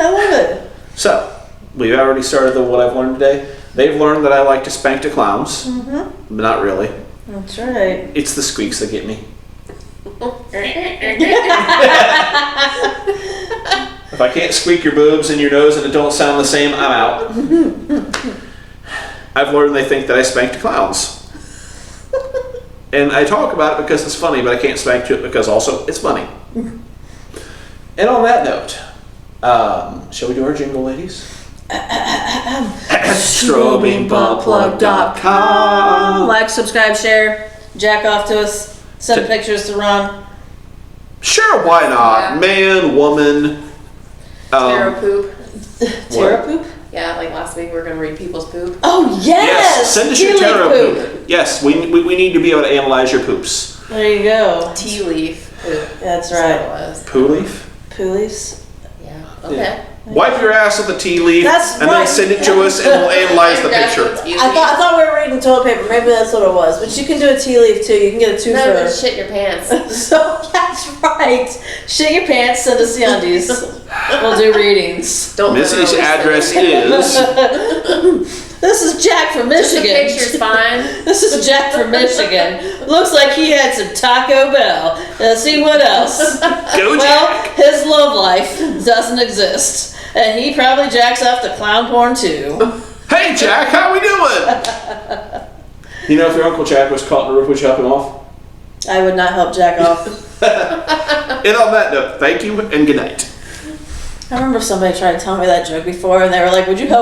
C: I love it.
B: So, we've already started the what I've learned today. They've learned that I like to spank the clowns, but not really.
C: That's right.
B: It's the squeaks that get me. If I can't squeak your boobs and your nose and it don't sound the same, I'm out. I've learned they think that I spank the clowns. And I talk about it because it's funny, but I can't spank to it because also it's funny. And on that note, shall we do our jingle, ladies? StrobingButtPlug.com.
C: Like, subscribe, share, jack off to us, send pictures to Ron.
B: Sure, why not?
A: Yeah.
B: Man, woman.
A: Tarot poop.
C: Tarot poop?
A: Yeah, like last week we were gonna read people's poop.
C: Oh, yes!
B: Send us
C: Tea
B: your
C: leaf
B: tarot poop. Yes, we need to be able to analyze your poops.
C: There you go.
A: Tea leaf poop.
C: That's
A: That's
C: right.
A: what it was.
B: Poo leaf?
C: Poo leaves?
A: Yeah. Okay.
B: Yeah. Wipe your ass with a tea leaf
C: That's
B: and then
C: right.
B: send it to us and we'll analyze the
A: Congrats
B: picture.
A: with tea
C: I
A: leaf.
C: thought we were reading toilet paper. Maybe that's what it was. But you can do a tea leaf too. You can get a twofer.
A: No, just shit your pants.
C: So that's right. Shit your pants, send us the undies. We'll do readings.
A: Don't
B: Missy's
A: literally
B: address
A: send it.
B: is
C: This is Jack from
A: Just the
C: Michigan.
A: picture's fine.
C: This is Jack from Michigan. Looks like he had some Taco Bell. Let's see what else.
B: Go
C: Well,
B: Jack.
C: his love life doesn't exist. And he probably jacks off to clown porn too.
B: Hey Jack, how we doing? You know, if your Uncle Jack was caught in the roof, would you help him off?
C: I would not help Jack off.
B: And on that note, thank you and good night.
C: I remember somebody tried to tell me that joke before and they were like, would you help